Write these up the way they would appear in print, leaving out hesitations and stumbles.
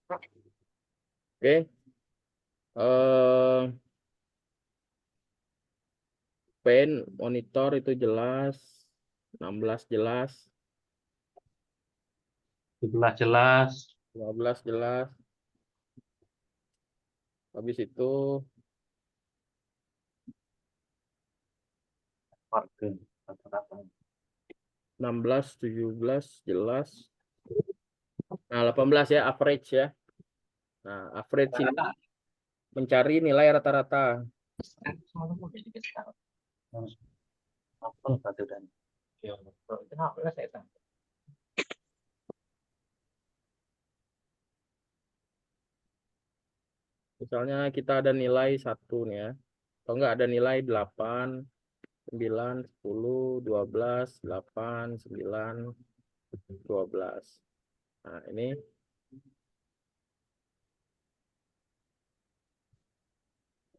Oke. Oke. Pen, monitor itu jelas. 16 jelas. 17 jelas. 15 jelas. Habis itu Warga rata-rata. 16, 17 jelas. Nah, 18 ya, average ya. Nah, average ini Rata-rata. mencari nilai rata-rata. Apa berarti udah? Ya, kenapa saya tahu? Misalnya kita ada nilai 1 nih ya. Atau enggak ada nilai 8, 9, 10, 12, 8, 9, 12. Nah, ini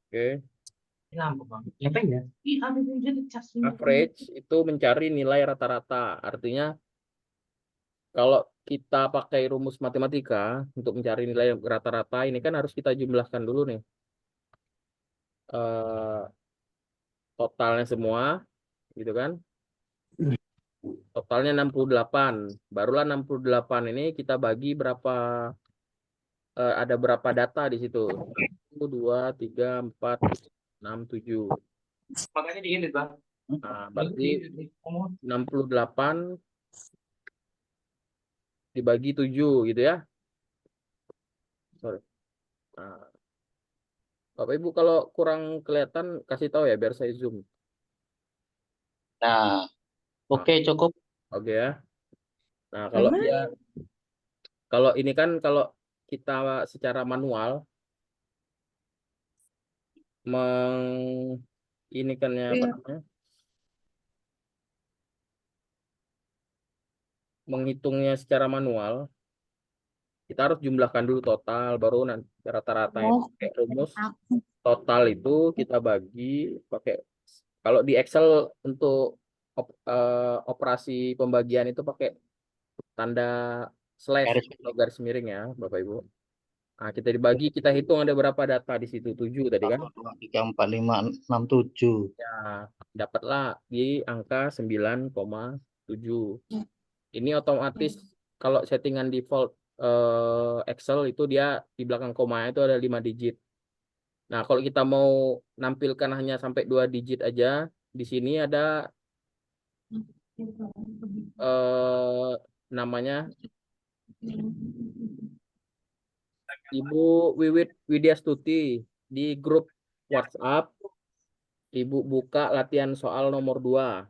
oke. Lampu bang. Apa ya? Average itu mencari nilai rata-rata. Artinya kalau kita pakai rumus matematika untuk mencari nilai rata-rata ini kan harus kita jumlahkan dulu nih. Totalnya semua gitu kan. Totalnya 68. Barulah 68 ini kita bagi berapa, ada berapa data di situ. 1, 2, 3, 4, 6, 7. Makanya diedit bang. Nah, berarti 68 dibagi 7 gitu ya. Sorry. Nah, Bapak Ibu kalau kurang kelihatan kasih tahu ya biar saya zoom. Nah, Nah, oke cukup. oke ya. Nah, kalau dia kalau ini kan kalau kita secara manual ini kan ya apa namanya? Menghitungnya secara manual, kita harus jumlahkan dulu total baru nanti rata-rata itu pakai rumus total itu kita bagi pakai kalau di Excel untuk operasi pembagian itu pakai tanda slash Garis atau garis miring ya, Bapak Ibu. Nah, kita dibagi, kita hitung ada berapa data di situ, 7 tadi kan. 1, 2, 3, 4, 5, 6, 7. Ya, dapatlah di angka 9,7. Ini otomatis kalau settingan default Excel itu dia di belakang koma itu ada 5 digit. Nah, kalau kita mau nampilkan hanya sampai 2 digit aja, di sini ada namanya Ibu Wiwit Widyastuti di grup WhatsApp. Ibu buka latihan soal nomor 2.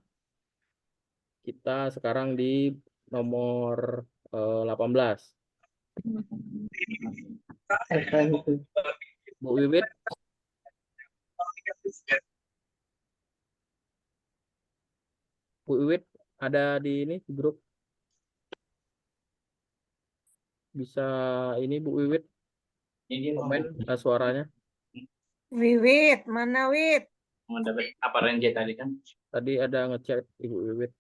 Kita sekarang di nomor 18. Bu Wiwit, Bu Wiwit ada di ini grup. Bisa ini Bu Wiwit komen suaranya. Wiwit, mana Wit? Mendapat apa range tadi kan? Tadi ada ngechat Ibu Wiwit.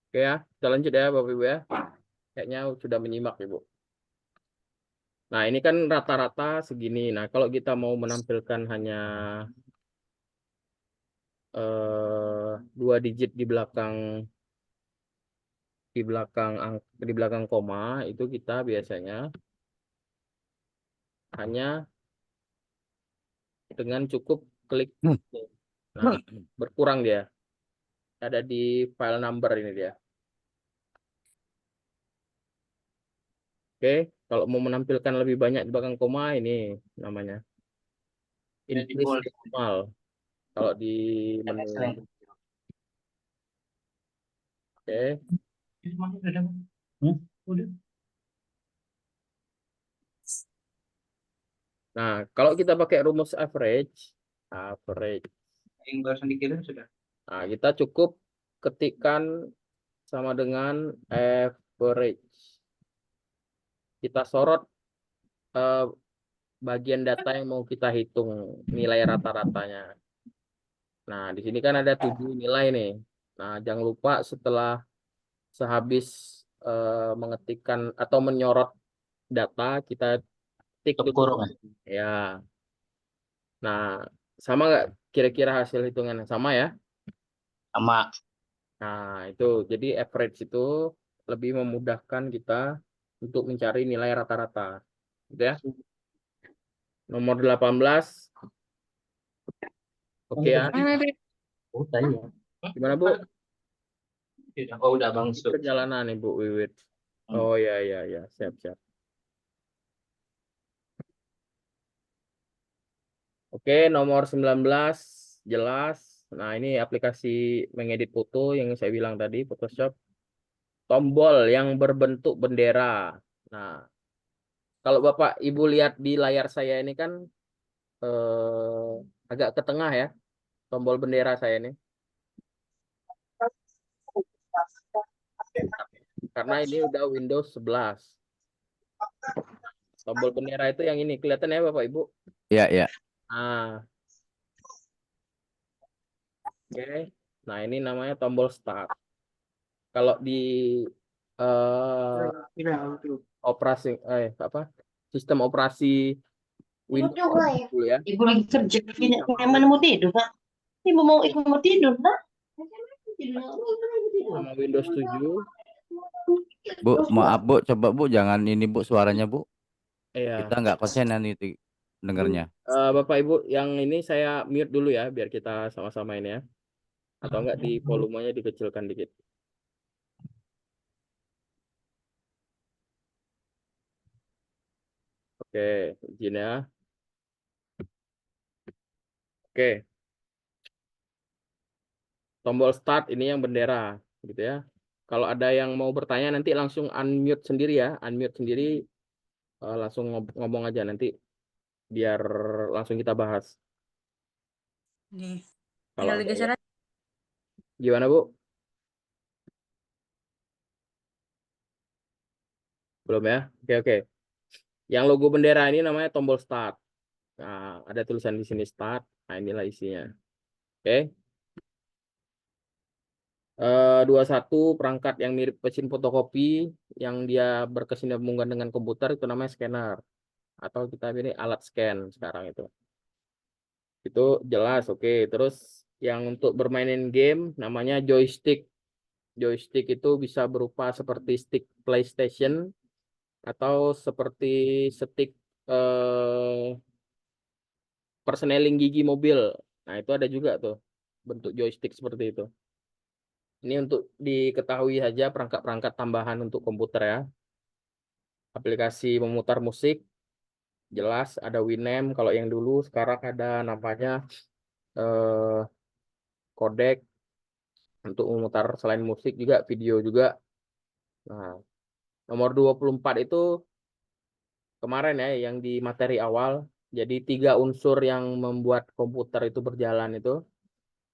Oke ya, kita lanjut ya Bapak Ibu ya. Kayaknya sudah menyimak Ibu. Nah, ini kan rata-rata segini. Nah, kalau kita mau menampilkan hanya 2 digit di belakang koma itu kita biasanya hanya dengan cukup klik. Nah, berkurang dia. Ada di file number ini dia. Oke, kalau mau menampilkan lebih banyak di belakang koma ini namanya increase decimal. Kalau di menu. Oke. Nah, kalau kita pakai rumus average. Yang barusan dikirim sudah. Nah, kita cukup ketikkan sama dengan average. Kita sorot bagian data yang mau kita hitung nilai rata-ratanya. Nah, di sini kan ada 7 nilai nih. Nah, jangan lupa setelah sehabis mengetikkan atau menyorot data, kita tik Tutup dulu. kurung ya. Ya. Nah, sama nggak kira-kira hasil hitungannya? Sama ya? Sama. Nah, itu jadi average itu lebih memudahkan kita untuk mencari nilai rata-rata. Gitu ya. Nomor 18. Oke ya. Udah ya. Gimana, Bu? Oh, udah Bang. Perjalanan nih, Bu Wiwit. Oh ya ya ya, siap siap. Oke, nomor 19 jelas. Nah, ini aplikasi mengedit foto yang saya bilang tadi, Photoshop. Tombol yang berbentuk bendera. Nah, kalau Bapak Ibu lihat di layar saya ini kan agak ke tengah ya, tombol bendera saya ini. Karena ini udah Windows 11. Tombol bendera itu yang ini, kelihatan ya Bapak Ibu? Iya, iya. Nah, oke. Nah, ini namanya tombol start. Kalau di operasi apa? Sistem operasi Windows dulu ya. Ibu lagi kerja, mana mau tidur, Pak? Ibu mau tidur, Pak? Sama Windows 7. Bu, maaf Bu, coba Bu jangan ini Bu suaranya Bu. Iya. Kita nggak konsenan itu dengarnya. Bapak Ibu, yang ini saya mute dulu ya, biar kita sama-sama ini ya. Atau enggak di volumenya dikecilkan dikit. Oke, izin ya. Oke, tombol start ini yang bendera, gitu ya. Kalau ada yang mau bertanya nanti langsung unmute sendiri ya, unmute sendiri, langsung ngomong aja nanti biar langsung kita bahas. Nih, Kalau tinggal ada digeser aja. gimana Bu? Belum ya? Oke, oke. Yang logo bendera ini namanya tombol start. Nah, ada tulisan di sini start. Nah, inilah isinya. Oke. 21 perangkat yang mirip mesin fotokopi yang dia berkesinambungan dengan komputer itu namanya scanner atau kita ini alat scan sekarang itu jelas. Oke, terus yang untuk bermainin game namanya joystick itu bisa berupa seperti stick PlayStation atau seperti stick persneling gigi mobil. Nah, itu ada juga tuh bentuk joystick seperti itu. Ini untuk diketahui saja perangkat-perangkat tambahan untuk komputer ya. Aplikasi memutar musik, jelas ada Winamp. Kalau yang dulu, sekarang ada namanya eh, codec untuk memutar selain musik juga, video juga. Nah, nomor 24 itu kemarin ya, yang di materi awal. Jadi 3 unsur yang membuat komputer itu berjalan itu.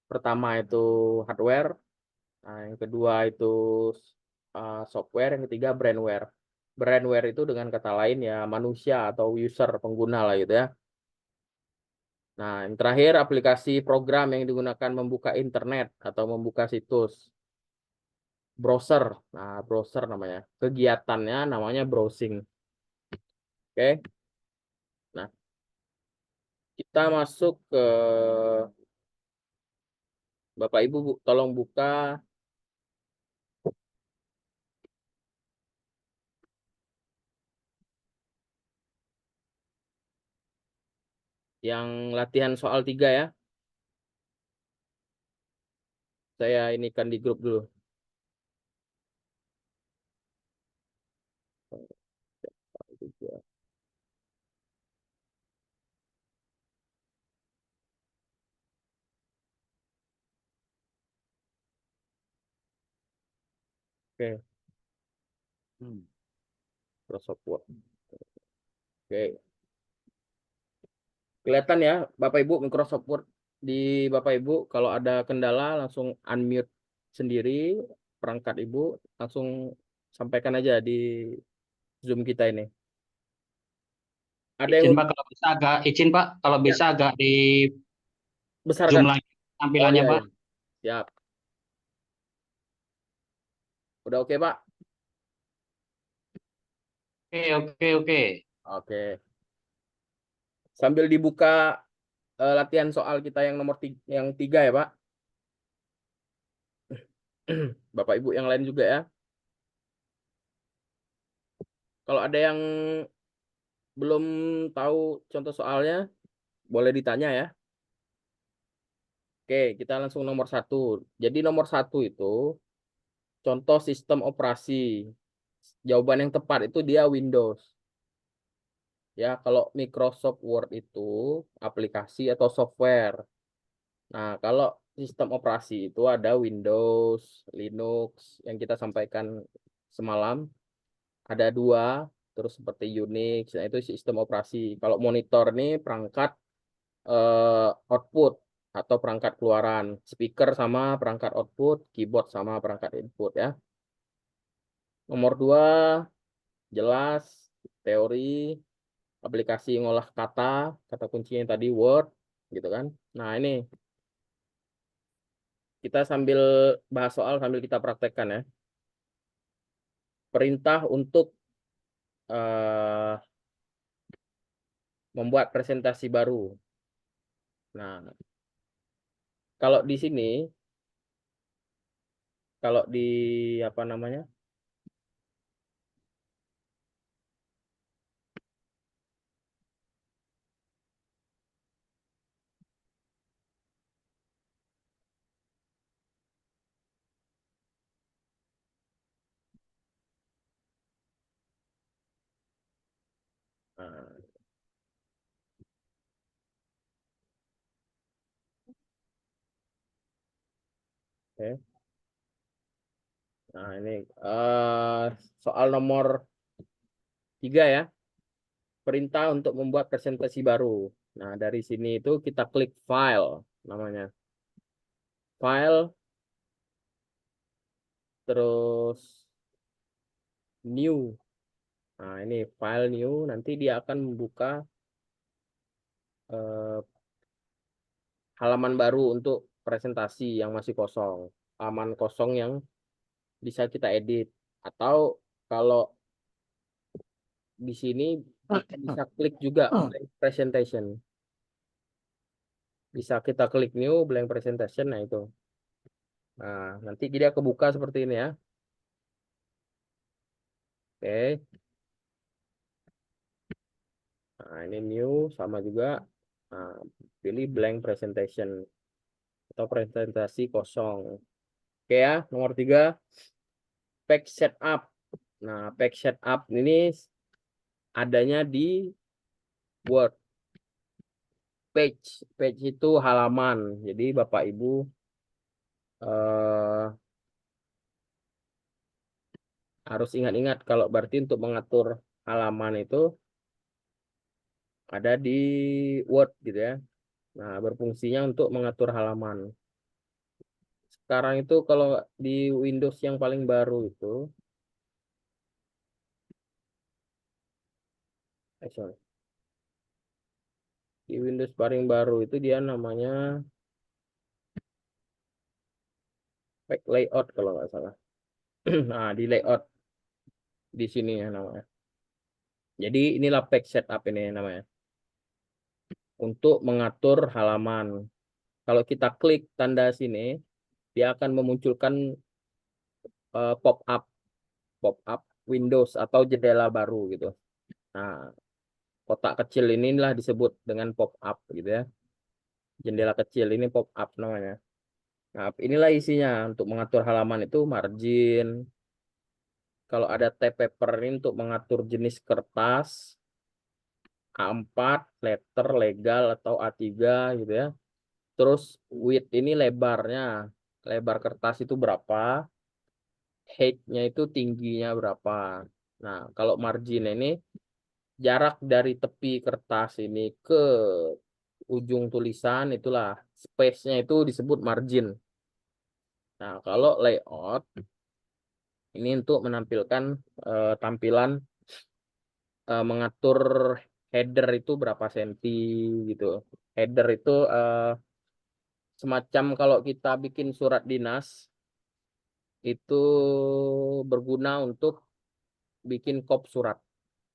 Pertama itu hardware, nah, yang kedua itu software, yang ketiga brandware. Brandware itu dengan kata lain ya manusia atau user pengguna lah gitu ya. Nah, yang terakhir aplikasi program yang digunakan membuka internet atau membuka situs. Browser. Nah, browser namanya. Kegiatannya namanya browsing. Oke. Nah, kita masuk ke Bapak Ibu tolong buka yang latihan soal 3 ya. Saya ini kan di grup dulu. Oke, Microsoft Word. Oke. Kelihatan ya, Bapak Ibu Microsoft Word di Bapak Ibu. Kalau ada kendala langsung unmute sendiri perangkat Ibu, langsung sampaikan aja di Zoom kita ini. Ada yang Izin Pak kalau bisa agak izin Pak kalau ya, bisa agak di besarkan. zoom lagi Oh tampilannya iya, Pak. iya. Siap. Udah oke, Pak? Oke oke oke. Oke. Sambil dibuka latihan soal kita yang nomor yang 3 ya, Pak. Bapak Ibu yang lain juga ya. Kalau ada yang belum tahu contoh soalnya, boleh ditanya ya. Oke, kita langsung nomor 1. Jadi nomor 1 itu contoh sistem operasi. Jawaban yang tepat itu dia Windows. Ya, kalau Microsoft Word itu aplikasi atau software. Nah, kalau sistem operasi itu ada Windows, Linux yang kita sampaikan semalam. Ada 2, terus seperti Unix, nah itu sistem operasi. Kalau monitor ini perangkat output atau perangkat keluaran, speaker sama perangkat output, keyboard sama perangkat input ya. Nomor 2 jelas teori aplikasi ngolah kata kuncinya tadi Word gitu kan. Nah, ini kita sambil bahas soal sambil kita praktekkan ya. Perintah untuk membuat presentasi baru. Nah, kalau di sini, kalau di apa namanya? Nah, oke. Nah, ini soal nomor 3 ya. Perintah untuk membuat presentasi baru. Nah, dari sini itu kita klik file namanya. File, terus new. Nah, ini file new. Nanti dia akan membuka eh, halaman baru untuk presentasi yang masih kosong. Halaman kosong yang bisa kita edit. Atau kalau di sini kita bisa klik juga blank presentation. Bisa kita klik new blank presentation. Nah, itu. Nah, nanti dia kebuka seperti ini ya. Oke. Nah, ini new sama juga. Nah, pilih blank presentation atau presentasi kosong. Oke ya, nomor 3 page setup. Nah, page setup ini adanya di Word. Page itu halaman. Jadi Bapak Ibu harus ingat-ingat kalau berarti untuk mengatur halaman itu ada di Word gitu ya. Nah, berfungsinya untuk mengatur halaman. Sekarang itu kalau di Windows yang paling baru itu, sorry, di Windows paling baru itu dia namanya page layout kalau nggak salah. Nah, di layout di sini ya namanya. Jadi inilah page setup ini namanya. Untuk mengatur halaman. Kalau kita klik tanda sini, dia akan memunculkan pop up Windows atau jendela baru gitu. Nah, kotak kecil inilah disebut dengan pop up gitu ya. Jendela kecil ini pop up namanya. Nah, inilah isinya untuk mengatur halaman itu margin. Kalau ada tab paper ini untuk mengatur jenis kertas, A4, letter, legal atau A3 gitu ya. Terus width ini lebarnya, lebar kertas itu berapa, height-nya itu tingginya berapa. Nah, kalau margin ini jarak dari tepi kertas ini ke ujung tulisan itulah space-nya itu disebut margin. Nah, kalau layout ini untuk menampilkan tampilan mengatur header itu berapa senti gitu. Header itu semacam kalau kita bikin surat dinas itu berguna untuk bikin kop surat.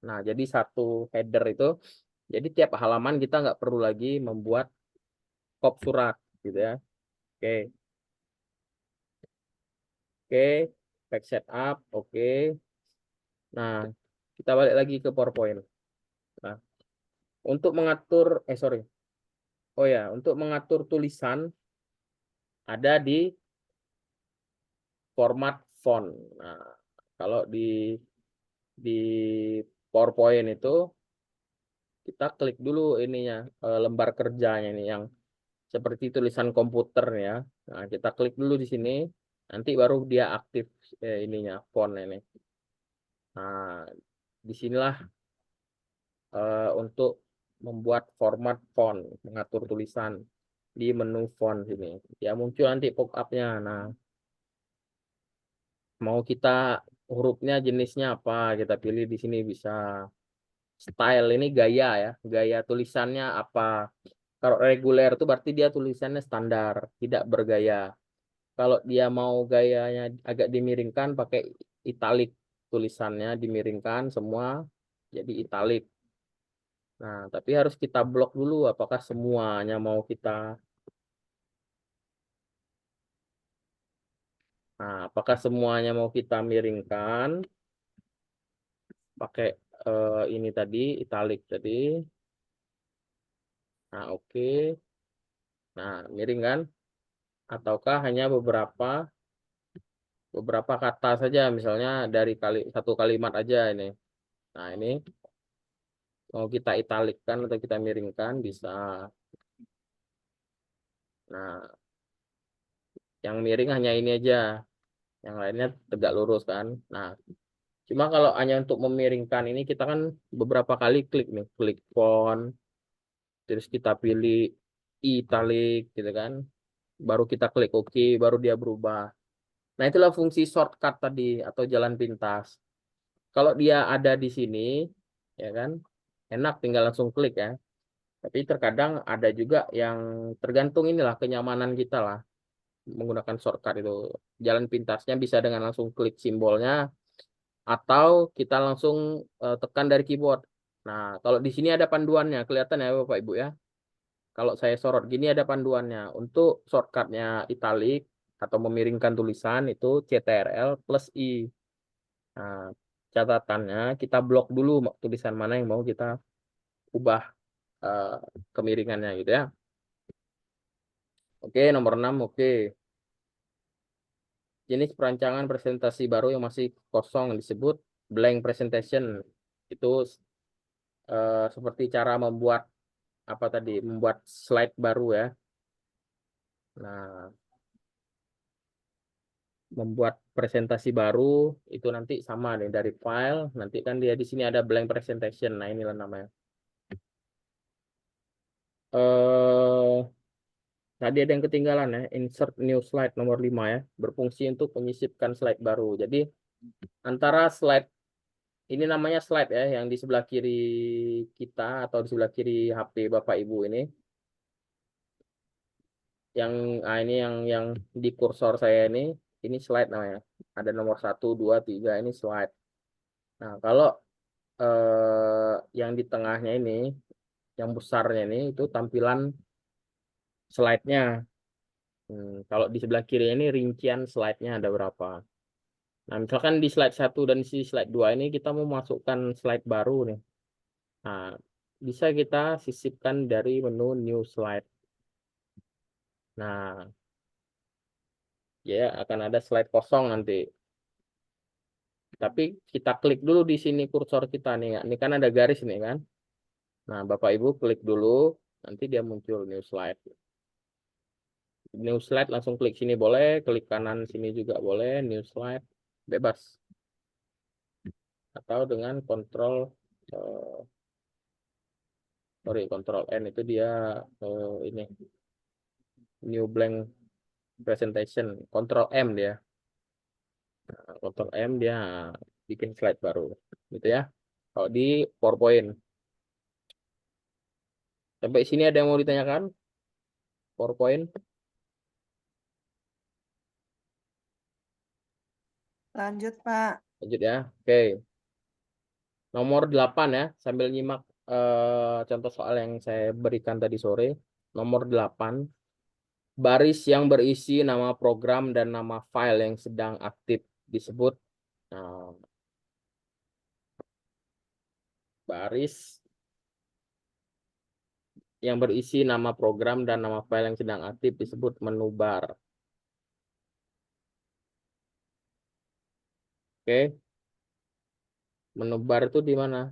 Nah, jadi satu header itu, jadi tiap halaman kita nggak perlu lagi membuat kop surat gitu ya. Oke, oke, back setup, oke. Nah, kita balik lagi ke PowerPoint. Nah, untuk mengatur, sorry. Oh ya, untuk mengatur tulisan ada di format font. Nah, kalau di PowerPoint itu kita klik dulu ininya, lembar kerjanya ini yang seperti tulisan komputer ya. Nah, kita klik dulu di sini, nanti baru dia aktif ininya font ini. Nah, disinilah untuk membuat format font, mengatur tulisan di menu font sini. Ya muncul nanti pop-up-nya. Nah, mau kita hurufnya jenisnya apa, kita pilih di sini bisa. Style ini gaya ya, gaya tulisannya apa. Kalau reguler itu berarti dia tulisannya standar, tidak bergaya. Kalau dia mau gayanya agak dimiringkan, pakai italik, tulisannya dimiringkan semua jadi italik. Nah, tapi harus kita blok dulu apakah semuanya mau kita. Nah, apakah semuanya mau kita miringkan pakai ini tadi, italik tadi. Nah, oke. Nah, miring kan? Ataukah hanya beberapa kata saja, misalnya dari satu kalimat aja ini. Nah, ini mau kita italikkan atau kita miringkan bisa. Nah, yang miring hanya ini aja, yang lainnya tegak lurus kan. Nah, cuma kalau hanya untuk memiringkan ini kita kan beberapa kali klik nih, klik font, terus kita pilih italik gitu kan, baru kita klik OK, baru dia berubah. Nah, itulah fungsi shortcut tadi atau jalan pintas. Kalau dia ada di sini, ya kan, enak tinggal langsung klik ya. Tapi terkadang ada juga yang tergantung inilah kenyamanan kita lah menggunakan shortcut itu. Jalan pintasnya bisa dengan langsung klik simbolnya atau kita langsung tekan dari keyboard. Nah, kalau di sini ada panduannya, kelihatan ya Bapak Ibu ya. Kalau saya sorot gini ada panduannya. Untuk shortcutnya italik atau memiringkan tulisan itu CTRL plus I. Nah, catatannya kita blok dulu tulisan mana yang mau kita ubah kemiringannya gitu ya. Oke, nomor 6, oke. Jenis perancangan presentasi baru yang masih kosong disebut blank presentation. Itu seperti cara membuat apa tadi, membuat slide baru ya. Nah, membuat presentasi baru itu nanti sama nih dari file, nanti kan dia di sini ada blank presentation. Nah, inilah namanya. Tadi ada yang ketinggalan ya, insert new slide nomor 5 ya, berfungsi untuk menyisipkan slide baru. Jadi antara slide ini namanya slide ya, yang di sebelah kiri kita atau di sebelah kiri HP Bapak Ibu ini yang di kursor saya ini slide namanya. Ada nomor 1, 2, 3 ini slide. Nah, kalau yang di tengahnya ini, yang besarnya ini itu tampilan slide-nya. Kalau di sebelah kiri ini rincian slide-nya ada berapa. Nah, misalkan di slide 1 dan di slide 2 ini kita mau masukkan slide baru nih. Nah, bisa kita sisipkan dari menu new slide. Nah, ya akan ada slide kosong nanti. Tapi kita klik dulu di sini kursor kita nih. Ini kan ada garis nih kan. Nah, Bapak Ibu klik dulu, nanti dia muncul new slide. New slide langsung klik sini boleh, klik kanan sini juga boleh, new slide bebas. Atau dengan kontrol Ctrl N itu dia ini new blank presentation, Ctrl M dia. Nah, Ctrl M dia bikin slide baru gitu ya. Kalau di PowerPoint. Sampai sini ada yang mau ditanyakan? PowerPoint? Lanjut, Pak. Lanjut ya. Oke. Nomor 8 ya, sambil nyimak contoh soal yang saya berikan tadi sore. Nomor 8, baris yang berisi nama program dan nama file yang sedang aktif disebut. Nah, baris yang berisi nama program dan nama file yang sedang aktif disebut menu bar. Oke. Menu bar itu di mana?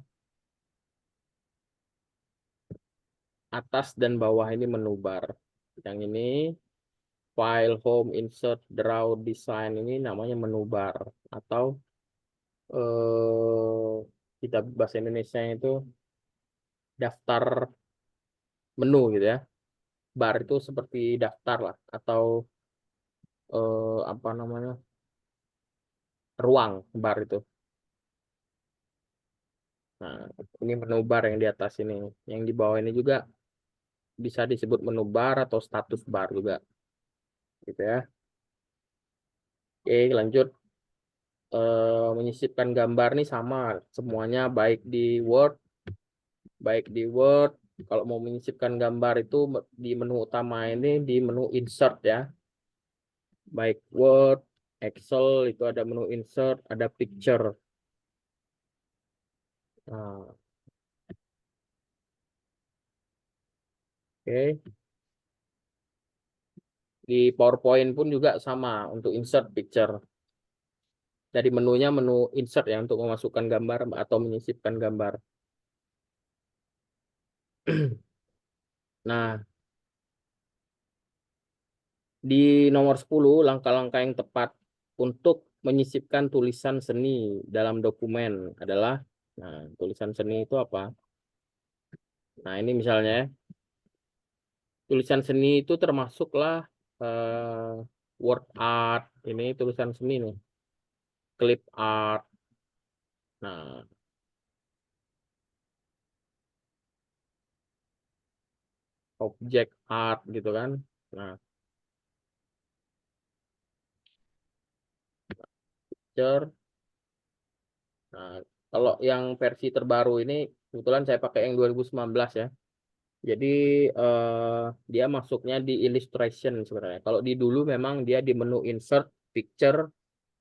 Atas dan bawah ini menu bar. Yang ini file, home, insert, draw, design ini namanya menu bar. Atau kita bahasa Indonesia itu daftar menu gitu ya. Bar itu seperti daftar lah atau apa namanya? Ruang bar itu. Nah, ini menu bar yang di atas ini. Yang di bawah ini juga bisa disebut menu bar atau status bar juga. Gitu ya. Oke, lanjut. Menyisipkan gambar nih sama semuanya baik di Word. Kalau mau menyisipkan gambar itu di menu utama ini di menu insert ya. Baik Word, Excel itu ada menu insert, ada picture. Nah, oke. Di PowerPoint pun juga sama untuk insert picture. Jadi menunya menu insert ya untuk memasukkan gambar atau menyisipkan gambar. Nah, di nomor 10 langkah-langkah yang tepat untuk menyisipkan tulisan seni dalam dokumen adalah, nah, tulisan seni itu apa? Nah, ini misalnya tulisan seni itu termasuklah word art, ini tulisan seni nih, clip art. Nah, object art gitu kan. Nah, picture. Nah, kalau yang versi terbaru ini kebetulan saya pakai yang 2019 ya. Jadi dia masuknya di illustration sebenarnya. Kalau di dulu memang dia di menu insert picture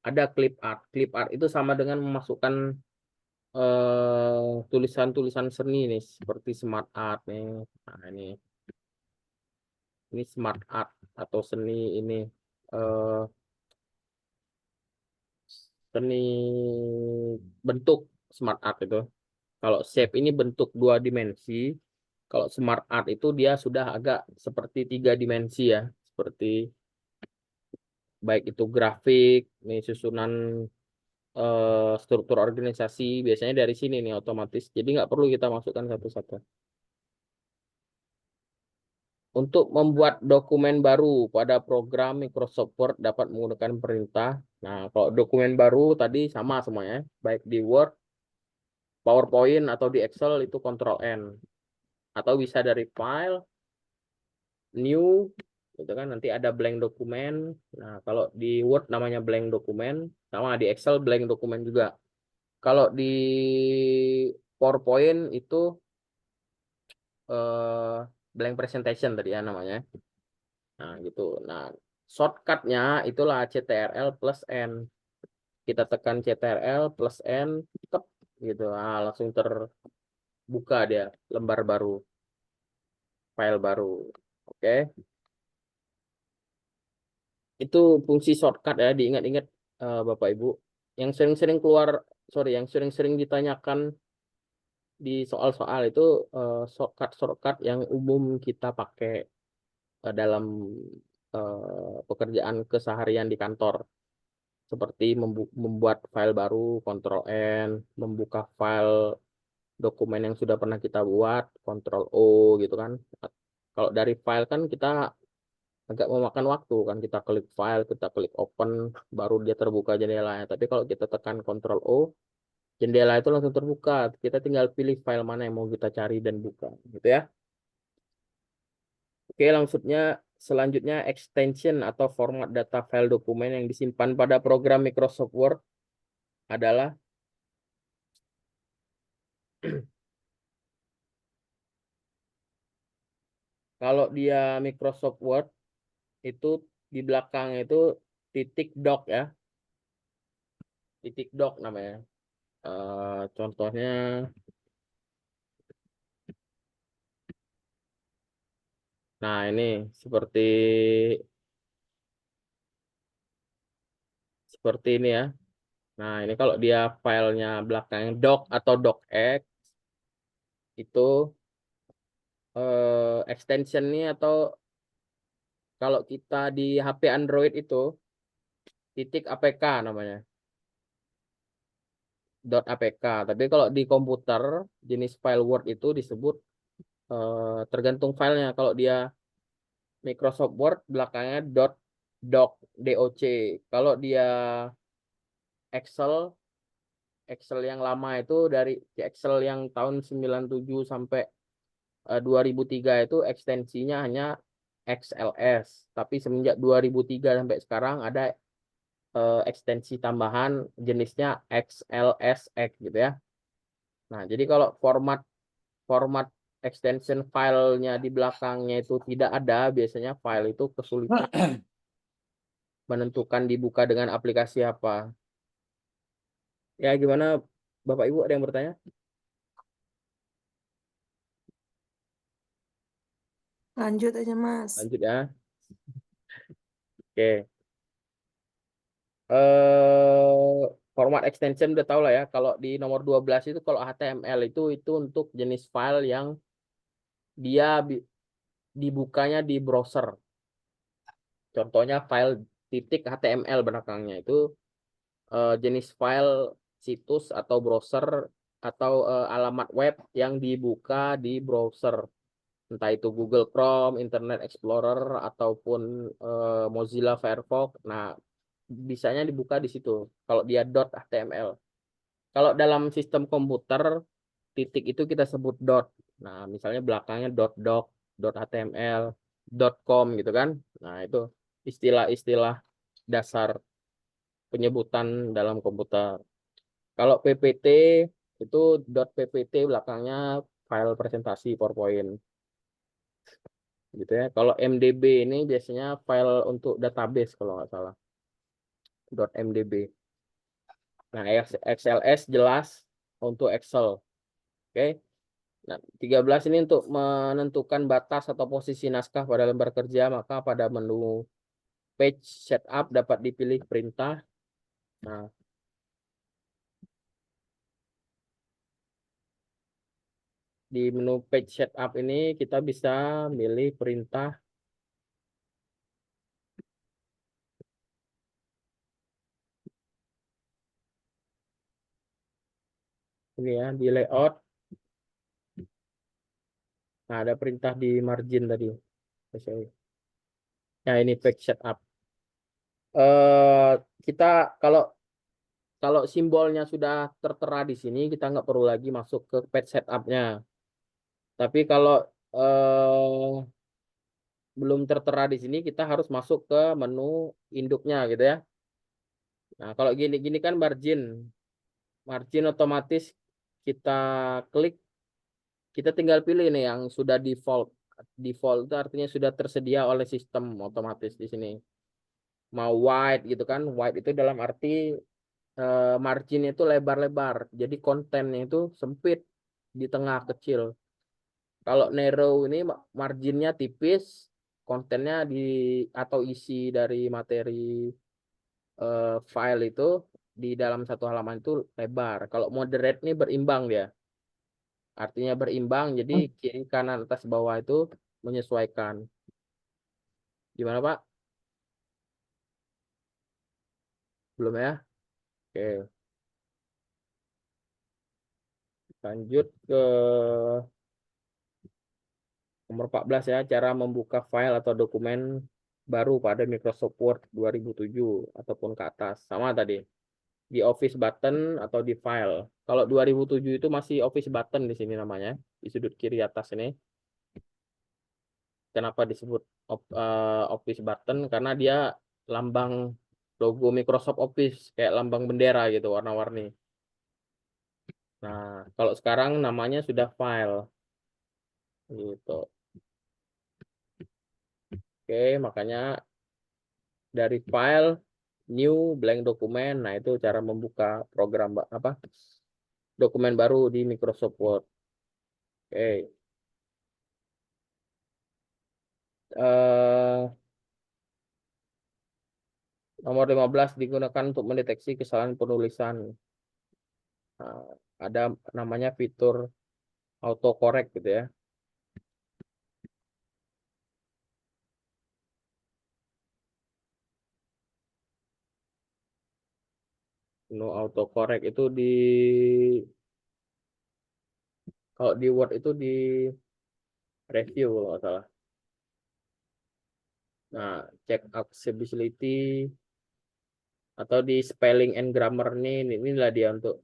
ada clip art. Clip art itu sama dengan memasukkan tulisan-tulisan seni nih seperti smart art nih. Nah, ini smart art atau seni ini eh, seni bentuk smart art itu. Kalau shape ini bentuk 2 dimensi. Kalau smart art itu dia sudah agak seperti 3 dimensi ya. Seperti baik itu grafik, nih susunan struktur organisasi. Biasanya dari sini nih otomatis. Jadi nggak perlu kita masukkan satu-satu. Untuk membuat dokumen baru pada program Microsoft Word dapat menggunakan perintah. Nah, kalau dokumen baru tadi sama semuanya. Baik di Word, PowerPoint, atau di Excel itu Ctrl N. Atau bisa dari file, new, gitu kan nanti ada blank dokumen. Nah, kalau di Word namanya blank dokumen, sama di Excel blank dokumen juga. Kalau di PowerPoint itu blank presentation tadi ya namanya. Nah, gitu. Nah, shortcutnya itulah CTRL plus N. Kita tekan CTRL plus N, tep, gitu. Nah, langsung terbuka dia lembar baru, file baru. Oke. Itu fungsi shortcut ya, diingat-ingat Bapak Ibu. Yang sering-sering yang sering-sering ditanyakan di soal-soal itu shortcut yang umum kita pakai dalam pekerjaan keseharian di kantor. Seperti membuat file baru, Ctrl N, membuka file dokumen yang sudah pernah kita buat, Ctrl O gitu kan. Kalau dari file kan kita agak memakan waktu kan, kita klik file, kita klik open, baru dia terbuka jendelanya. Tapi kalau kita tekan Ctrl O, jendela itu langsung terbuka. Kita tinggal pilih file mana yang mau kita cari dan buka, gitu ya. Oke, selanjutnya extension atau format data file dokumen yang disimpan pada program Microsoft Word adalah kalau dia Microsoft Word itu di belakang itu titik doc ya. Titik doc namanya. Contohnya nah ini seperti ini ya. Nah, ini kalau dia filenya belakangnya doc atau docx itu extension nih, atau kalau kita di HP Android itu titik APK namanya. .apk. Tapi kalau di komputer jenis file Word itu disebut tergantung filenya. Kalau dia Microsoft Word belakangnya .doc. Kalau dia Excel yang lama itu dari Excel yang tahun 97 sampai 2003 itu ekstensinya hanya XLS. Tapi semenjak 2003 sampai sekarang ada ekstensi tambahan jenisnya XLSX gitu ya. Nah, jadi kalau format extension filenya di belakangnya itu tidak ada, biasanya file itu kesulitan menentukan dibuka dengan aplikasi apa. Ya, gimana Bapak Ibu, ada yang bertanya? Lanjut aja, Mas. Lanjut ya. Oke. Format extension udah tahu lah ya. Kalau di nomor 12 itu kalau HTML itu untuk jenis file yang dia dibukanya di browser. Contohnya file .html belakangnya itu jenis file situs atau browser atau alamat web yang dibuka di browser. Entah itu Google Chrome, Internet Explorer, ataupun Mozilla Firefox. Nah, bisanya dibuka di situ. Kalau dia .html. Kalau dalam sistem komputer, titik itu kita sebut dot. Nah, misalnya belakangnya .doc, .html, .com gitu kan. Nah, itu istilah-istilah dasar penyebutan dalam komputer. Kalau PPT itu .ppt belakangnya file presentasi PowerPoint. Gitu ya. Kalau MDB ini biasanya file untuk database kalau nggak salah. .mdb. Nah, XLS jelas untuk Excel. Oke. Nah, 13 ini untuk menentukan batas atau posisi naskah pada lembar kerja, maka pada menu page setup dapat dipilih perintah. Nah, di menu page setup ini kita bisa milih perintah ini ya, di layout. Nah, ada perintah di margin tadi. Nah, ini page setup. Kita kalau simbolnya sudah tertera di sini, kita nggak perlu lagi masuk ke page setup-nya. Tapi kalau belum tertera di sini, kita harus masuk ke menu induknya gitu ya. Nah, kalau gini kan margin otomatis kita klik, kita tinggal pilih nih yang sudah default. Default itu artinya sudah tersedia oleh sistem otomatis di sini. Mau wide gitu kan, wide itu dalam arti margin itu lebar-lebar, jadi kontennya itu sempit, di tengah kecil. Kalau narrow ini marginnya tipis, kontennya atau isi dari materi file itu di dalam satu halaman itu lebar. Kalau moderate ini berimbang dia, artinya berimbang, jadi kiri kanan atas bawah itu menyesuaikan. Gimana Pak? Belum ya? Oke. Lanjut ke nomor 14 ya, cara membuka file atau dokumen baru pada Microsoft Word 2007 ataupun ke atas. Sama tadi, di Office button atau di file. Kalau 2007 itu masih Office button di sini namanya, di sudut kiri atas ini. Kenapa disebut Office button? Karena dia lambang logo Microsoft Office kayak lambang bendera gitu, warna-warni. Nah, kalau sekarang namanya sudah file gitu. Oke, makanya dari file new blank dokumen. Nah, itu cara membuka program apa? Dokumen baru di Microsoft Word. Oke. Nomor 15 digunakan untuk mendeteksi kesalahan penulisan. Nah, ada namanya fitur autocorrect gitu ya. No autocorrect itu kalau di Word itu di review kalau nggak salah. Nah, cek accessibility atau di spelling and grammar inilah dia untuk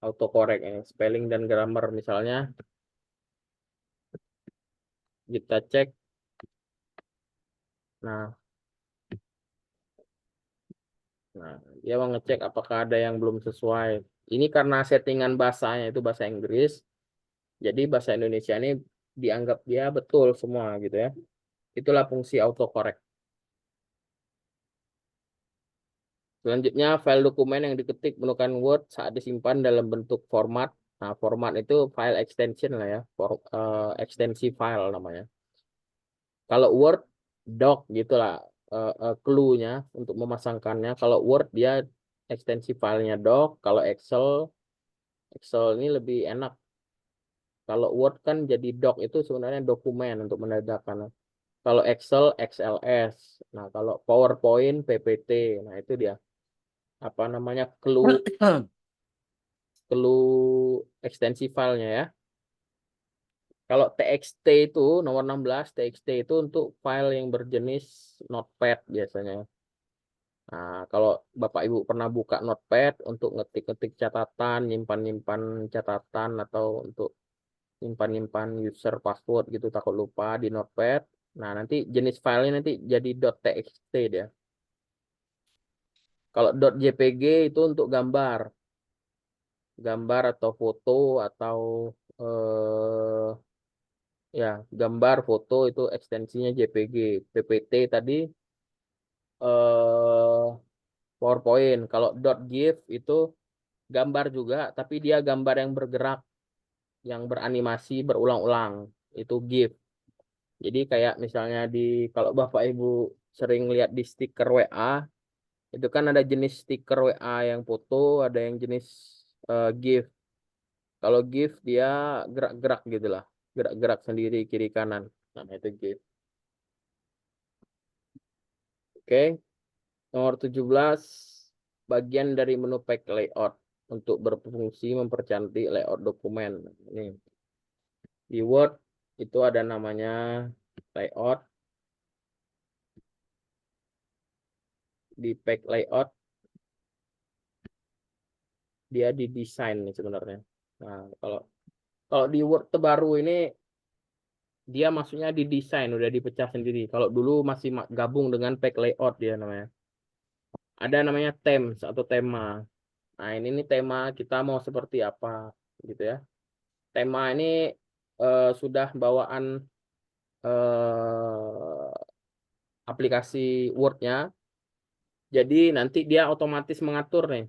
autocorrect ini, spelling dan grammar misalnya kita cek. Nah, dia mau ngecek apakah ada yang belum sesuai. Ini karena settingan bahasanya itu bahasa Inggris, jadi bahasa Indonesia ini dianggap dia betul semua gitu ya. Itulah fungsi autocorrect. Selanjutnya, file dokumen yang diketik menggunakan Word saat disimpan dalam bentuk format. Nah, format itu file extension lah ya, ekstensi file namanya. Kalau Word, doc gitulah clue-nya untuk memasangkannya. Kalau Word dia ekstensi filenya doc. Kalau Excel ini lebih enak. Kalau Word kan jadi doc itu sebenarnya dokumen untuk menandakan. Kalau Excel XLS. Nah, kalau PowerPoint PPT. Nah, itu dia. Apa namanya clue ekstensi filenya ya. Kalau TXT itu nomor 16, TXT itu untuk file yang berjenis Notepad biasanya. Nah, kalau Bapak Ibu pernah buka Notepad untuk ngetik-ngetik catatan, nyimpan-nyimpan catatan atau untuk nyimpan-nyimpan user password gitu takut lupa di Notepad. Nah, nanti jenis filenya nanti jadi .txt dia. Kalau .jpg itu untuk gambar atau foto atau ya gambar foto itu ekstensinya JPG. PPT tadi eh, PowerPoint. Kalau .gif itu gambar juga tapi dia gambar yang bergerak, yang beranimasi berulang-ulang, itu GIF. Jadi kayak misalnya kalau Bapak Ibu sering lihat di stiker WA, itu kan ada jenis stiker WA yang foto, ada yang jenis GIF. Kalau GIF dia gerak-gerak gitu lah, gerak-gerak sendiri kiri kanan. Nah, itu GIF. Oke. Nomor 17, bagian dari menu pack layout untuk berfungsi mempercantik layout dokumen. Ini di Word itu ada namanya layout. Di pack layout dia didesain nih sebenarnya. Nah, kalau di Word terbaru ini dia maksudnya didesain, udah dipecah sendiri. Kalau dulu masih gabung dengan pack layout dia namanya. Ada namanya themes atau tema. Nah, ini nih tema kita mau seperti apa gitu ya. Tema ini sudah bawaan aplikasi Word-nya. Jadi nanti dia otomatis mengatur nih.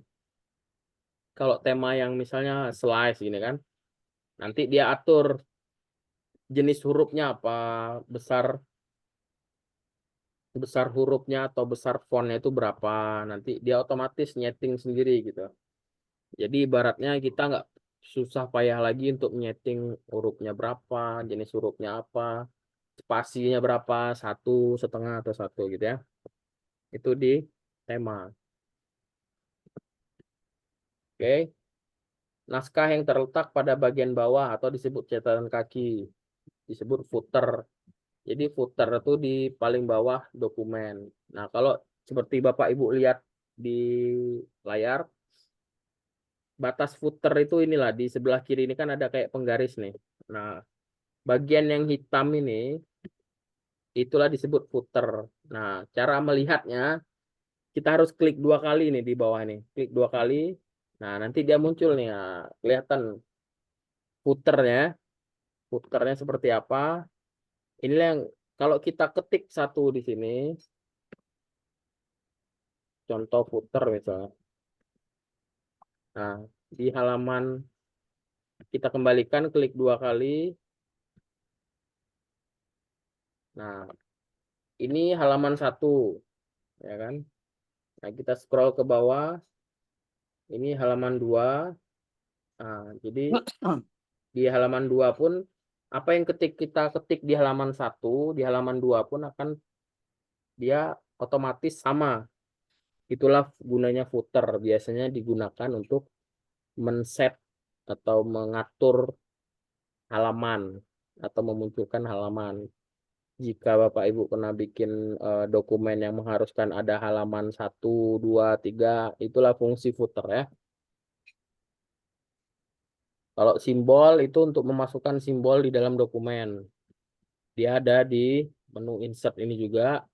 Kalau tema yang misalnya slice gini kan, nanti dia atur jenis hurufnya apa, besar hurufnya atau besar fontnya itu berapa. Nanti dia otomatis nyeting sendiri gitu. Jadi ibaratnya kita nggak susah payah lagi untuk nyeting hurufnya berapa, jenis hurufnya apa, spasinya berapa, 1,5 atau 1 gitu ya. Itu di tema. Oke. Naskah yang terletak pada bagian bawah atau disebut catatan kaki, disebut footer. Jadi footer itu di paling bawah dokumen. Nah, kalau seperti Bapak Ibu lihat di layar, batas footer itu inilah di sebelah kiri ini kan ada kayak penggaris nih. Nah, bagian yang hitam ini itulah disebut footer. Nah, cara melihatnya kita harus klik 2 kali nih di bawah nih. Klik 2 kali. Nah, nanti dia muncul nih. Nah, kelihatan footernya. Footernya seperti apa. Inilah yang kalau kita ketik satu di sini. Contoh footer misalnya. Nah, di halaman kita kembalikan, klik 2 kali. Nah, ini halaman 1. Ya kan? Nah, kita scroll ke bawah. Ini halaman 2. Nah, jadi di halaman 2 pun apa yang kita ketik di halaman 1, di halaman 2 pun akan dia otomatis sama. Itulah gunanya footer. Biasanya digunakan untuk men-set atau mengatur halaman atau memunculkan halaman. Jika Bapak Ibu pernah bikin dokumen yang mengharuskan ada halaman 1, 2, 3, itulah fungsi footer ya. Kalau simbol itu untuk memasukkan simbol di dalam dokumen. Dia ada di menu insert ini juga.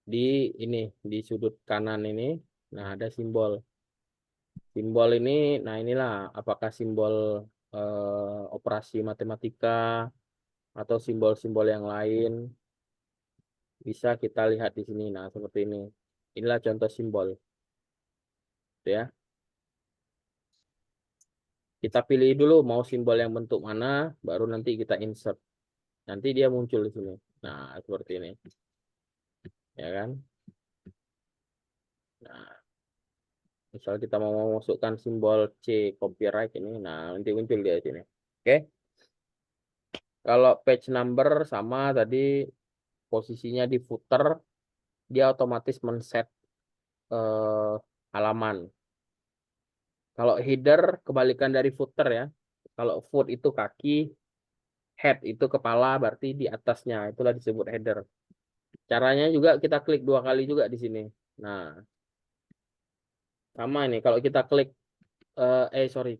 Di sudut kanan ini. Nah, ada simbol. Simbol ini, nah inilah apakah simbol operasi matematika atau simbol-simbol yang lain. Bisa kita lihat di sini. Nah, seperti ini. Inilah contoh simbol. Ya. Kita pilih dulu mau simbol yang bentuk mana, baru nanti kita insert. Nanti dia muncul di sini. Nah, seperti ini. Ya kan? Nah, misal kita mau memasukkan simbol C copyright ini, nah nanti muncul dia di sini. Oke. Kalau page number sama tadi posisinya di footer, dia otomatis men-set halaman. Kalau header kebalikan dari footer ya. Kalau foot itu kaki, head itu kepala, berarti di atasnya itulah disebut header. Caranya juga kita klik 2 kali juga di sini. Nah, sama ini kalau kita klik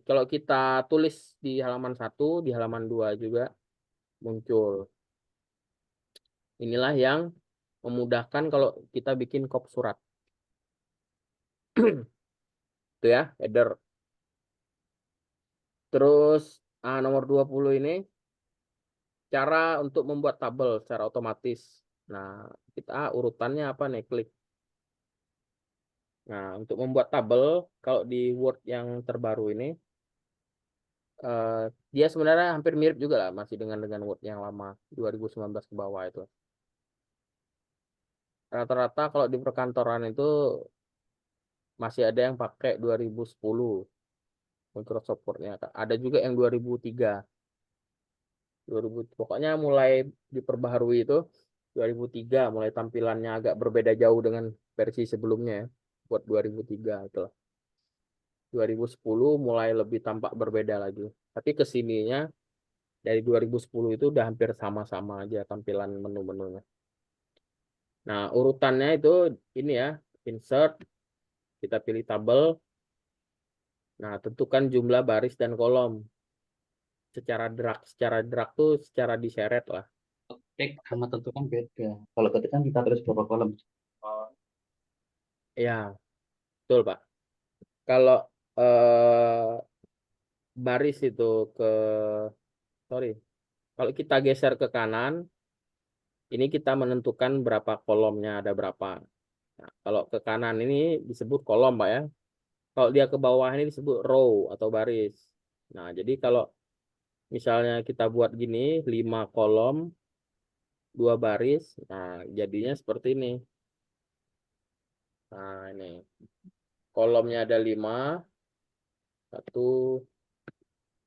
kalau kita tulis di halaman 1, di halaman 2 juga muncul. Inilah yang memudahkan kalau kita bikin kop surat. Itu ya, header. Terus nomor 20 ini cara untuk membuat tabel secara otomatis. Nah, kita urutannya apa nih? Klik. Nah, untuk membuat tabel kalau di Word yang terbaru ini dia sebenarnya hampir mirip juga lah masih dengan Word yang lama 2019 ke bawah itu. Rata-rata kalau di perkantoran itu masih ada yang pakai 2010 Microsoft Word-nya. Ada juga yang 2003. 2000 pokoknya mulai diperbaharui itu 2003 mulai tampilannya agak berbeda jauh dengan versi sebelumnya ya. Buat 2003 itu. 2010 mulai lebih tampak berbeda lagi. Tapi kesininya dari 2010 itu udah hampir sama-sama aja tampilan menu-menunya. Nah, urutannya itu ini ya, insert, kita pilih tabel. Nah, tentukan jumlah baris dan kolom. Secara drag tuh secara diseret lah. Ketik sama tentukan beda. Kalau ketik kan kita tulis berapa kolom. Ya, betul Pak. Kalau baris itu kalau kita geser ke kanan, ini kita menentukan berapa kolomnya, ada berapa. Nah, kalau ke kanan ini disebut kolom Pak ya. Kalau dia ke bawah ini disebut row atau baris. Nah, jadi kalau misalnya kita buat gini, 5 kolom, 2 baris, nah jadinya seperti ini. Nah, ini. Kolomnya ada 5, 1,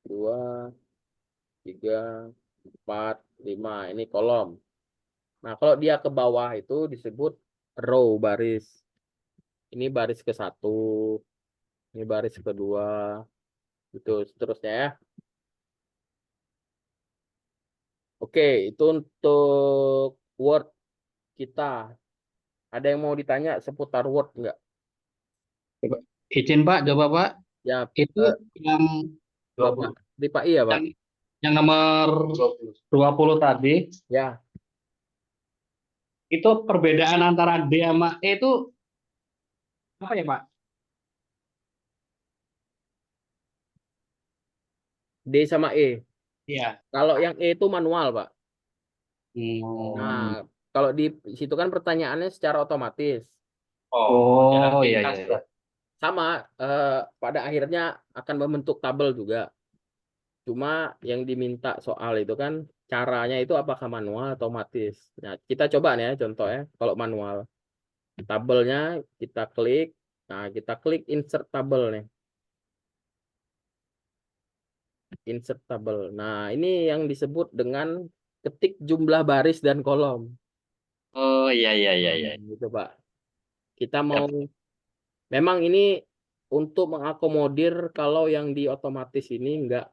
2, 3, 4, 5. Ini kolom. Nah, kalau dia ke bawah itu disebut row, baris. Ini baris ke-1, ini baris kedua, itu seterusnya ya. Oke, itu untuk Word kita. Ada yang mau ditanya seputar Word nggak? Izin Pak, coba Pak. Ya, Itu yang Bapak, di Pak iya Pak. Yang nomor 20 tadi, Ya, itu perbedaan antara D sama E itu apa ya, Pak? D sama E. Iya. Kalau yang E itu manual, Pak. Nah, Hmm. kalau di situ kan pertanyaannya secara otomatis. Oh, iya, iya, iya. Sama, pada akhirnya akan membentuk tabel juga. Cuma yang diminta soal itu kan caranya itu apakah manual atau otomatis. Nah, kita coba nih ya contohnya. Kalau manual, tabelnya kita klik. Nah, kita klik insert tabel nih. Insert tabel. Nah, ini yang disebut dengan ketik jumlah baris dan kolom. Oh, iya, iya, iya, iya. Gitu, Pak. Kita mau, memang ini untuk mengakomodir kalau yang di otomatis ini nggak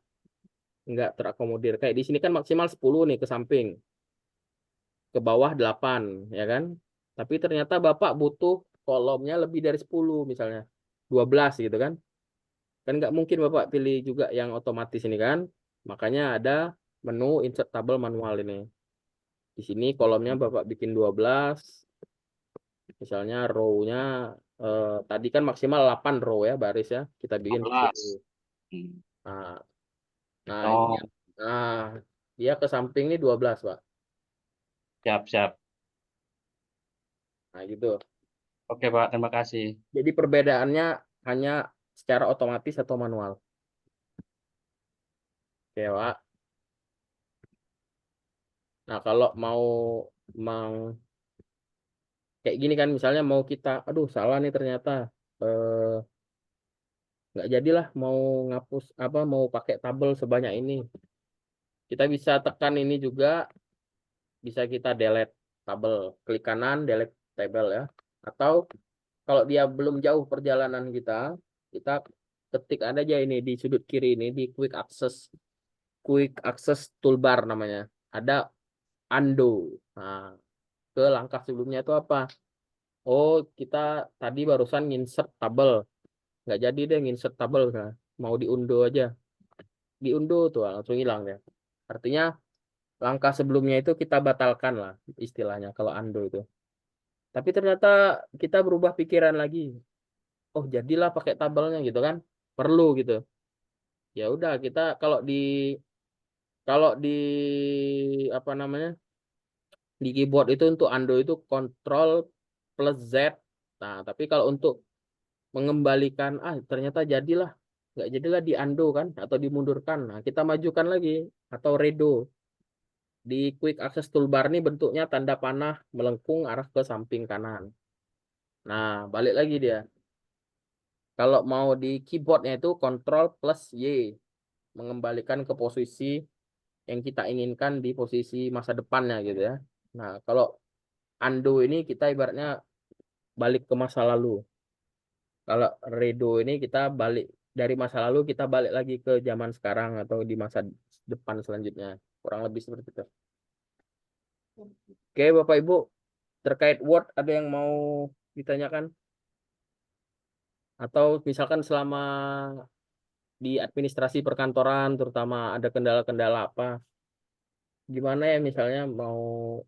terakomodir. Kayak di sini kan maksimal 10 nih ke samping. Ke bawah 8, ya kan? Tapi ternyata Bapak butuh kolomnya lebih dari 10 misalnya. 12 gitu kan. Kan nggak mungkin Bapak pilih juga yang otomatis ini kan. Makanya ada menu insert table manual ini. Di sini kolomnya Bapak bikin 12. Misalnya row-nya tadi kan maksimal 8 row ya baris ya. Kita bikin 10. 12. Hmm. Nah, nah ini Oh, nah dia ke samping ini 12, Pak. siap, siap. Nah, gitu. Oke, Pak, terima kasih. Jadi perbedaannya hanya secara otomatis atau manual. Oke, Pak. Nah, kalau mau kayak gini kan misalnya mau kita, aduh salah nih ternyata eh, nggak jadilah mau ngapus apa mau pakai tabel sebanyak ini. Kita bisa tekan ini juga, bisa kita delete tabel, klik kanan delete tabel ya. Atau kalau dia belum jauh perjalanan kita ketik ada aja ini di sudut kiri ini di quick access toolbar namanya. Ada undo. Nah, ke langkah sebelumnya itu apa? Oh, kita tadi barusan insert tabel. Nggak jadi deh insert tabel. Nah, mau diundo aja. Diundo tuh langsung hilang ya. Artinya langkah sebelumnya itu kita batalkan lah istilahnya kalau undo itu. Tapi ternyata kita berubah pikiran lagi. Oh, jadilah pakai tabelnya gitu kan. Perlu gitu. Ya udah kita kalau di apa namanya? Di keyboard itu untuk undo itu Control plus Z. Nah, tapi kalau untuk mengembalikan ternyata nggak jadilah di undo kan atau dimundurkan, nah kita majukan lagi atau redo. Di quick access toolbar ini bentuknya tanda panah melengkung arah ke samping kanan. Nah, balik lagi dia, kalau mau di keyboardnya itu Control plus Y, mengembalikan ke posisi yang kita inginkan di posisi masa depannya gitu ya. Nah, kalau undo ini kita ibaratnya balik ke masa lalu. Kalau redo ini kita balik dari masa lalu, kita balik lagi ke zaman sekarang atau di masa depan selanjutnya. Kurang lebih seperti itu. Oke, Bapak Ibu, terkait Word ada yang mau ditanyakan? Atau misalkan selama di administrasi perkantoran terutama ada kendala-kendala apa? Gimana ya misalnya mau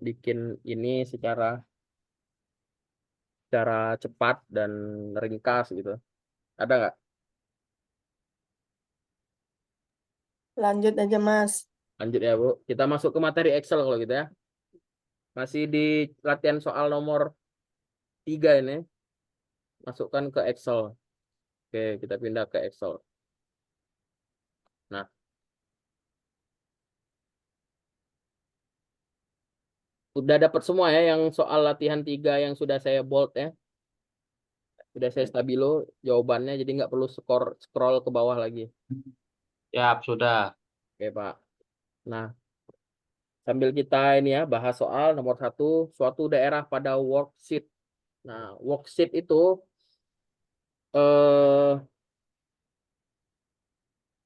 bikin ini secara cepat dan ringkas gitu. Ada nggak? Lanjut aja, Mas. Lanjut ya, Bu. Kita masuk ke materi Excel kalau gitu ya. Masih di latihan soal nomor 3 ini. Masukkan ke Excel. Oke, kita pindah ke Excel. Nah, udah dapat semua ya yang soal latihan 3 yang sudah saya bold ya. Sudah saya stabilo jawabannya, jadi nggak perlu scroll ke bawah lagi. Siap, sudah. Oke, Pak. Nah, sambil kita ini ya bahas soal nomor 1, suatu daerah pada worksheet. Nah, worksheet itu eh,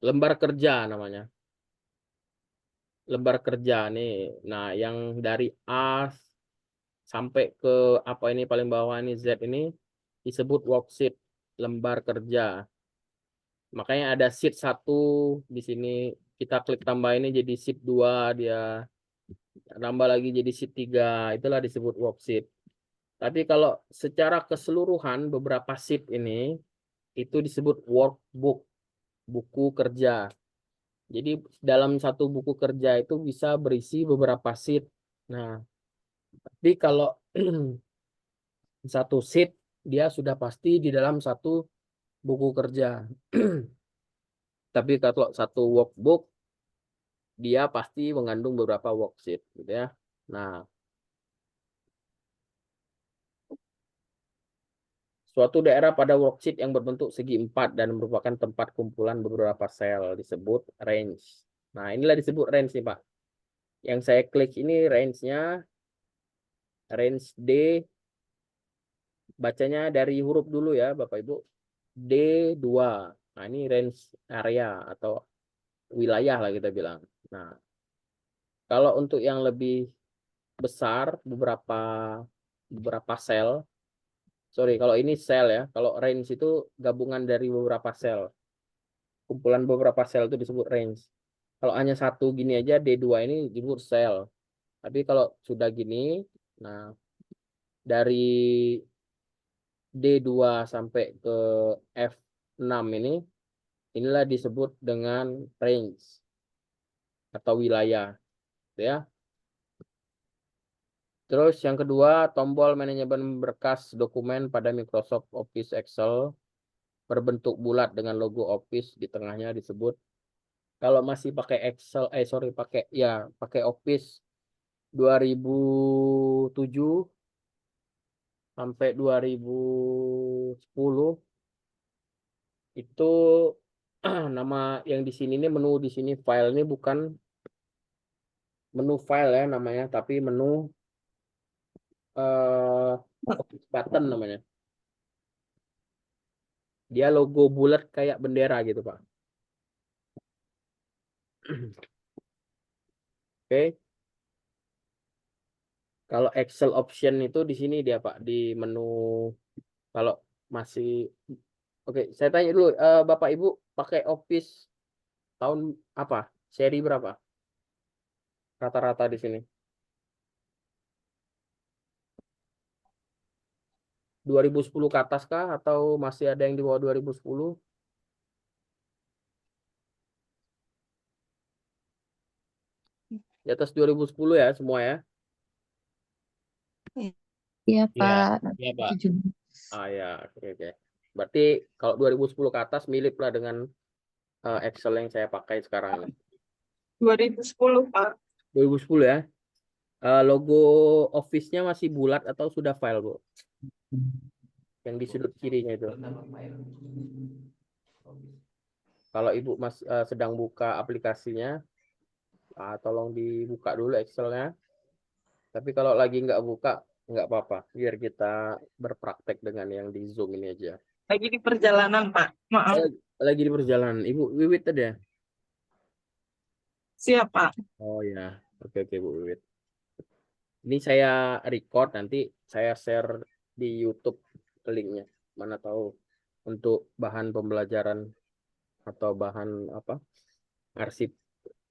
lembar kerja namanya. Lembar kerja nih. Nah, yang dari A sampai ke apa ini paling bawah ini Z ini disebut worksheet, lembar kerja. Makanya ada sheet 1 di sini, kita klik tambah ini jadi sheet 2, dia nambah lagi jadi sheet 3, itulah disebut worksheet. Tapi kalau secara keseluruhan beberapa sheet ini itu disebut workbook, buku kerja. Jadi dalam satu buku kerja itu bisa berisi beberapa sheet. Nah, tapi kalau satu sheet dia sudah pasti di dalam satu buku kerja. Tapi kalau satu workbook dia pasti mengandung beberapa worksheet gitu ya. Nah, suatu daerah pada worksheet yang berbentuk segi 4 dan merupakan tempat kumpulan beberapa sel disebut range. Nah, inilah disebut range nih, Pak. Yang saya klik ini range-nya range D, bacanya dari huruf dulu ya, Bapak Ibu. D2. Nah, ini range area atau wilayah lah kita bilang. Nah, kalau untuk yang lebih besar beberapa sel. Sorry, kalau ini sel ya. Kalau range itu gabungan dari beberapa sel. Kumpulan beberapa sel itu disebut range. Kalau hanya satu gini aja D2 ini disebut sel. Tapi kalau sudah gini, nah dari D2 sampai ke F6 inilah disebut dengan range atau wilayah, ya. Terus yang kedua, tombol manajemen berkas dokumen pada Microsoft Office Excel berbentuk bulat dengan logo Office di tengahnya disebut. Kalau masih pakai Excel, pakai Office 2007 sampai 2010 itu nama yang di sini ini menu di sini file ini bukan menu file ya namanya, tapi menu button namanya. Dia logo bulat kayak bendera gitu, Pak. Oke. Kalau Excel option itu di sini dia, Pak, di menu. Kalau masih oke, saya tanya dulu, Bapak Ibu pakai Office tahun apa? Seri berapa? Rata-rata di sini. 2010 ke atas kah atau masih ada yang di bawah 2010? Di atas 2010 ya semua ya? Iya, Iya, Pak. iya, Pak. 17. Ah ya, oke. Berarti kalau 2010 ke atas mirip lah dengan Excel yang saya pakai sekarang. 2010, Pak. 2010 ya. Logo Office-nya masih bulat atau sudah file, Bu? Yang di sudut kirinya itu. Kalau Ibu sedang buka aplikasinya, tolong dibuka dulu Excel-nya. Tapi kalau lagi nggak buka, nggak apa-apa. Biar kita berpraktek dengan yang di Zoom ini aja. Lagi di perjalanan, Pak. Maaf. Lagi di perjalanan. Ibu Wiwit tadi ya? Siap, Pak. Oh ya, oke Bu Wiwit. Ini saya record, nanti saya share di YouTube linknya. Mana tahu untuk bahan pembelajaran atau bahan apa arsip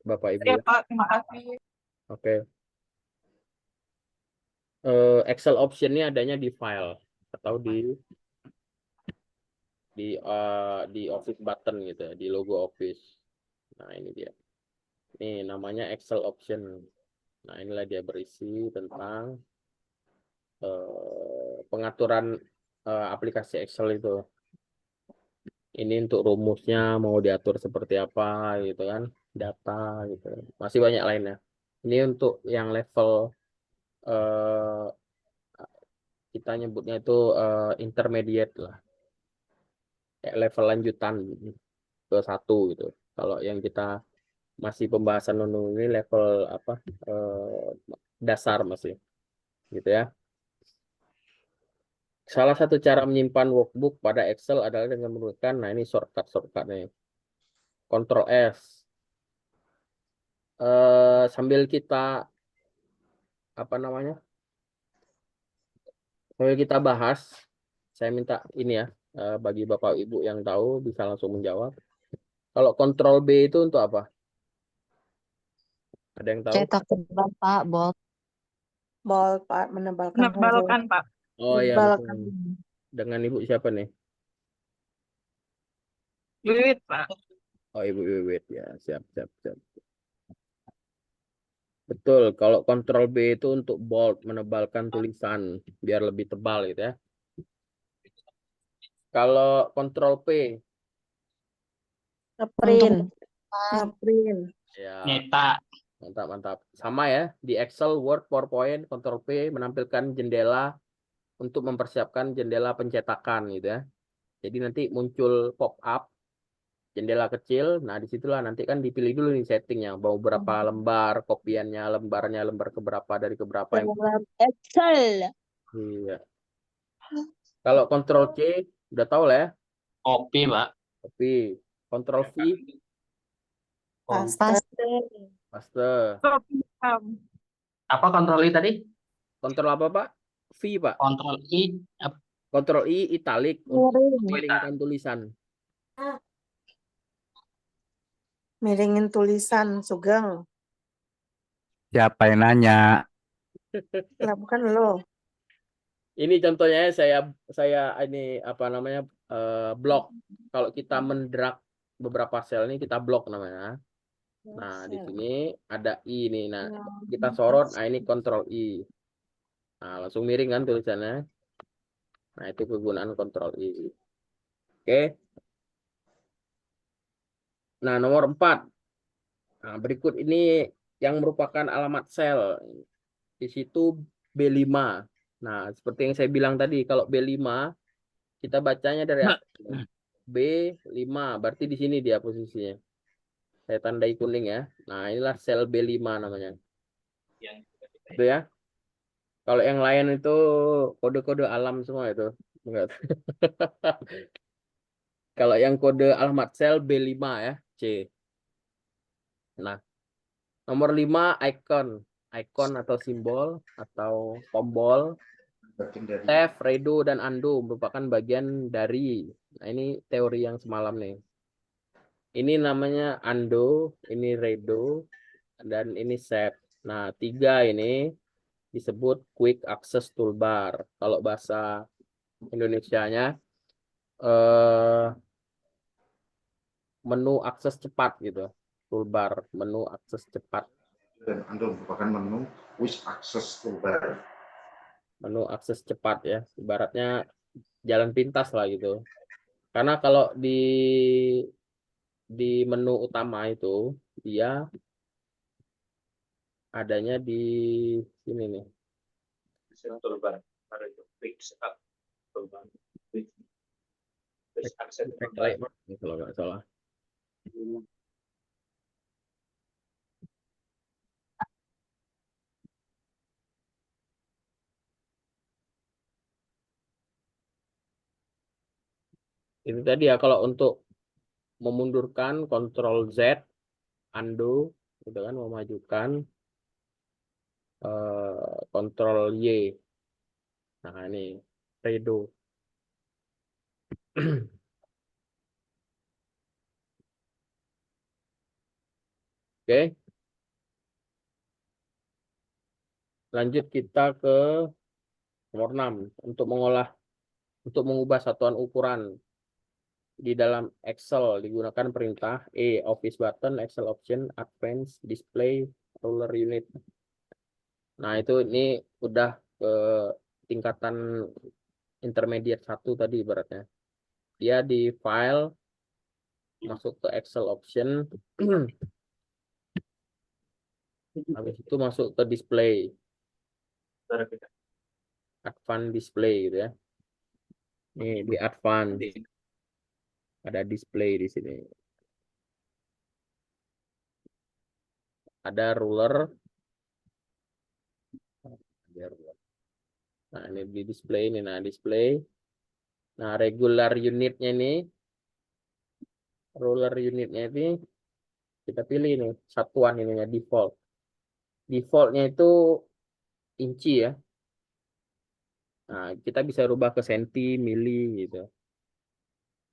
Bapak Ibu Siap, ya. Pak. Terima kasih. Oke. Excel option-nya adanya di file atau di Office button gitu ya, di logo Office. Nah, ini dia. Ini namanya Excel option. Nah, inilah dia berisi tentang pengaturan aplikasi Excel itu. Ini untuk rumusnya mau diatur seperti apa gitu kan, data gitu. Masih banyak lainnya. Ini untuk yang level kita nyebutnya itu intermediate lah. Kayak level lanjutan ke 1 gitu. Kalau yang kita masih pembahasan menu ini level apa dasar masih gitu ya. Salah satu cara menyimpan workbook pada Excel adalah dengan menggunakan, nah ini shortcut nih. Ctrl S. Sambil kita apa namanya? Sambil kita bahas, saya minta ini ya, bagi Bapak Ibu yang tahu bisa langsung menjawab. Kalau Ctrl B itu untuk apa? Ada yang tahu? Cetak tebal, Pak, bold. Bol, Pak, menebalkan huruf. Menebalkan, Pak. Oh ya, Menebalkan. betul. Dengan Ibu siapa nih? Wiwit, Pak. Oh, Ibu Wiwit ya. Siap, siap, siap. Betul, kalau Ctrl B itu untuk bold, menebalkan tulisan biar lebih tebal gitu ya. Kalau Ctrl P Ngeprint. Pak. Ngeprint. ya, Nyetak. mantap, mantap. Sama ya, di Excel, Word, PowerPoint, Ctrl P menampilkan jendela untuk mempersiapkan jendela pencetakan gitu ya. Jadi nanti muncul pop-up jendela kecil. Nah, disitulah nanti kan dipilih dulu nih settingnya. Mau berapa lembar, kopiannya, lembarnya, lembar keberapa dari keberapa yang. Dalam Excel. Iya. Kalau Ctrl C udah tahu lah ya. Kopi, Pak. Tapi Ctrl V Paste. paste. Copy hitam. Apa kontrol I tadi? Ctrl apa Pak? V Pak. Kontrol I. Ctrl I italic untuk miringkan tulisan. Miringin tulisan, Sugeng. Siapa yang nanya? Lah, bukan lo. Ini contohnya saya ini apa namanya blok. Kalau kita mendrag beberapa sel ini kita blok namanya. Nah, di sini ada I nih. Nah, kita sorot. Nah, ini Ctrl I. Nah, langsung miring kan tulisannya. Nah, itu kegunaan Ctrl I. Oke. Nah, nomor 4. Nah, berikut ini yang merupakan alamat sel. Di situ B5. Nah, seperti yang saya bilang tadi, kalau B5 kita bacanya dari atas. B5, berarti di sini dia posisinya. Saya tandai kuning ya. Nah, inilah sel B5 namanya. Itu ya. Kalau yang lain itu kode-kode alam semua itu. Enggak. Kalau yang kode alamat sel B5 ya, C. Nah, nomor 5 icon. Icon atau simbol atau tombol. Save, redo, dan undo merupakan bagian dari. Nah, ini teori yang semalam nih. Ini namanya undo, ini redo, dan ini save. Nah, 3 ini disebut quick access toolbar. Kalau bahasa Indonesianya menu akses cepat gitu. Toolbar, menu akses cepat. Dan Anda merupakan menu quick access toolbar. Menu akses cepat ya. Ibaratnya jalan pintas lah gitu. Karena kalau di menu utama itu dia adanya di sini nih. Toolbar. Quick setup. Toolbar. Quick access. Kalau nggak salah. Itu tadi ya, kalau untuk memundurkan Ctrl Z, undo, gitu kan, memajukan Ctrl Y. Nah, ini redo. Oke. Lanjut kita ke nomor 6. Untuk mengubah satuan ukuran di dalam Excel digunakan perintah Office button, Excel option, Advanced, Display, Ruler Unit. Nah, ini udah ke tingkatan intermediate 1 tadi ibaratnya. Dia di file, masuk ke Excel option, habis itu masuk ke display, advanced display gitu ya. Nih di advanced ada display di sini. Ada ruler. Nah, ini di display ini. Nah, display. Nah, regular unitnya ini, ruler unitnya ini kita pilih nih satuan ininya default. Defaultnya itu inci ya. Nah, kita bisa rubah ke senti, mili gitu.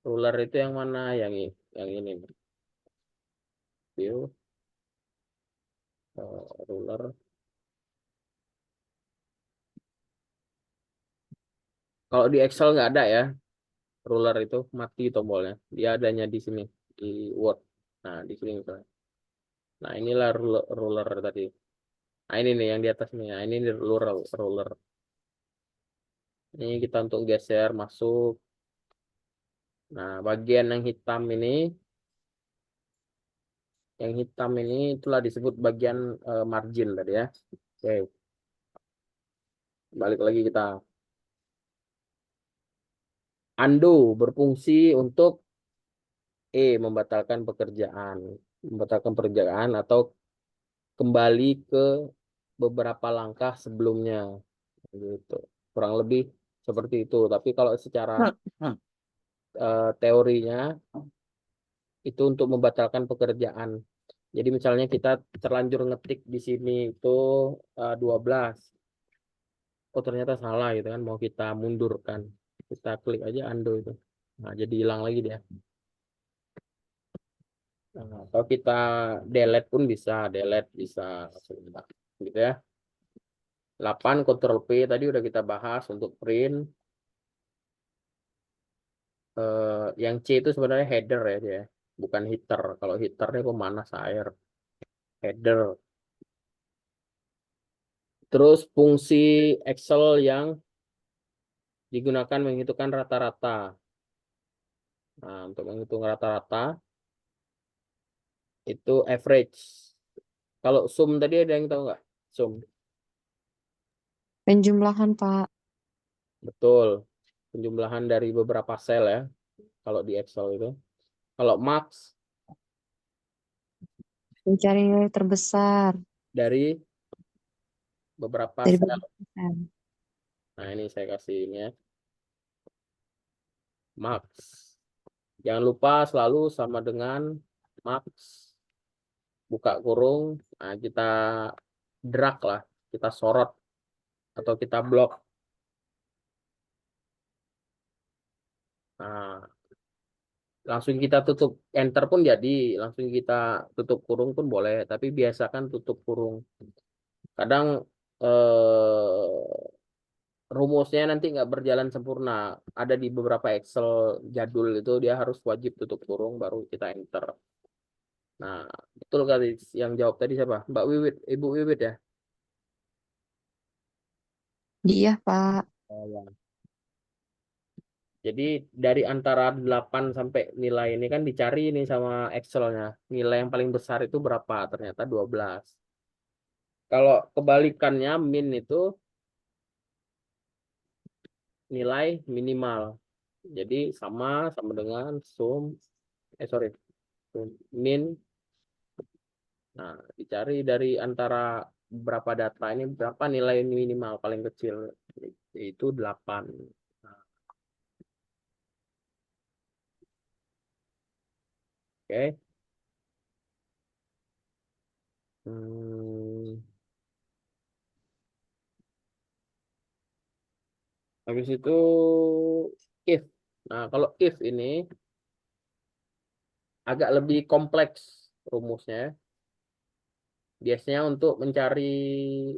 Ruler itu yang mana? Yang ini. View. ruler. Kalau di Excel nggak ada ya, ruler itu mati tombolnya. Dia adanya di sini di Word. Nah, di sini misalnya. Nah, inilah ruler tadi. Nah, ini nih yang di atas nih. Nah, ini ruler. Ini kita untuk geser masuk. Nah, bagian yang hitam ini itulah disebut bagian margin tadi ya. Oke. Balik lagi kita. Undo berfungsi untuk membatalkan pekerjaan. Membatalkan pekerjaan atau kembali ke beberapa langkah sebelumnya. Gitu. Kurang lebih seperti itu. Tapi kalau secara teorinya itu untuk membatalkan pekerjaan. Jadi misalnya kita terlanjur ngetik di sini itu 12. Oh ternyata salah gitu kan. Mau kita mundurkan. Kita klik aja undo itu. Nah jadi hilang lagi dia. Nah, atau kita delete pun bisa. Delete bisa. Sebentar. Gitu ya. 8 Ctrl P tadi udah kita bahas untuk print. Yang C itu sebenarnya header ya dia. Bukan header. Kalau headernya pemanas air. Header. Terus fungsi Excel yang digunakan menghitungkan rata-rata. Nah, untuk menghitung rata-rata itu average. Kalau sum tadi ada yang tahu nggak? Sum. Penjumlahan, Pak. Betul. Penjumlahan dari beberapa sel ya. Kalau di Excel itu. Kalau max Mencari nilai terbesar dari beberapa dari sel. beberapa sel. Nah, ini saya kasih ini ya. Max. Jangan lupa selalu sama dengan max. Buka kurung. Nah, kita drag lah. Kita sorot. Atau kita blok. Nah, langsung kita tutup enter pun jadi, langsung kita tutup kurung pun boleh, tapi biasakan tutup kurung. Kadang rumusnya nanti nggak berjalan sempurna. Ada di beberapa Excel jadul itu dia harus wajib tutup kurung baru kita enter. Nah, betul kali yang jawab tadi siapa? Mbak Wiwit, Ibu Wiwit ya? Iya, Pak. Oh, ya. Jadi dari antara 8 sampai nilai ini kan dicari ini sama Excel-nya. Nilai yang paling besar itu berapa? Ternyata 12. Kalau kebalikannya min itu nilai minimal. Jadi sama dengan sum sorry, sum min. Nah, dicari dari antara berapa data ini berapa nilai minimal paling kecil itu 8. Nah, oke. Hmm, habis itu if. Nah, kalau if ini agak lebih kompleks rumusnya. Biasanya untuk mencari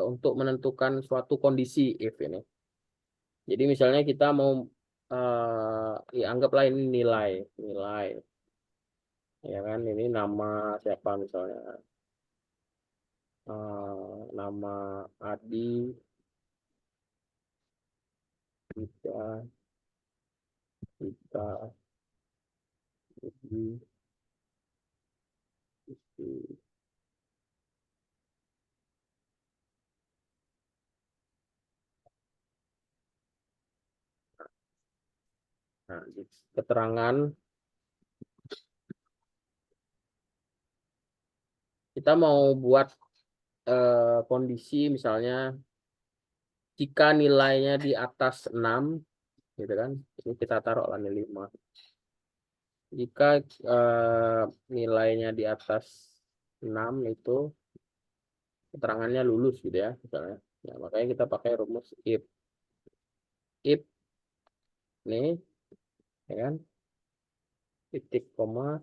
untuk menentukan suatu kondisi if ini. Jadi misalnya kita mau ya anggaplah ini nilai, ya kan? Ini nama siapa misalnya? Nama Adi, Ika, Ika, Udi, Udi. Nah, keterangan kita mau buat kondisi misalnya jika nilainya di atas 6 gitu kan. Ini kita taruh lah 5. Jika nilainya di atas 6 itu keterangannya lulus gitu ya misalnya. Ya, makanya kita pakai rumus if. If nih ya kan titik koma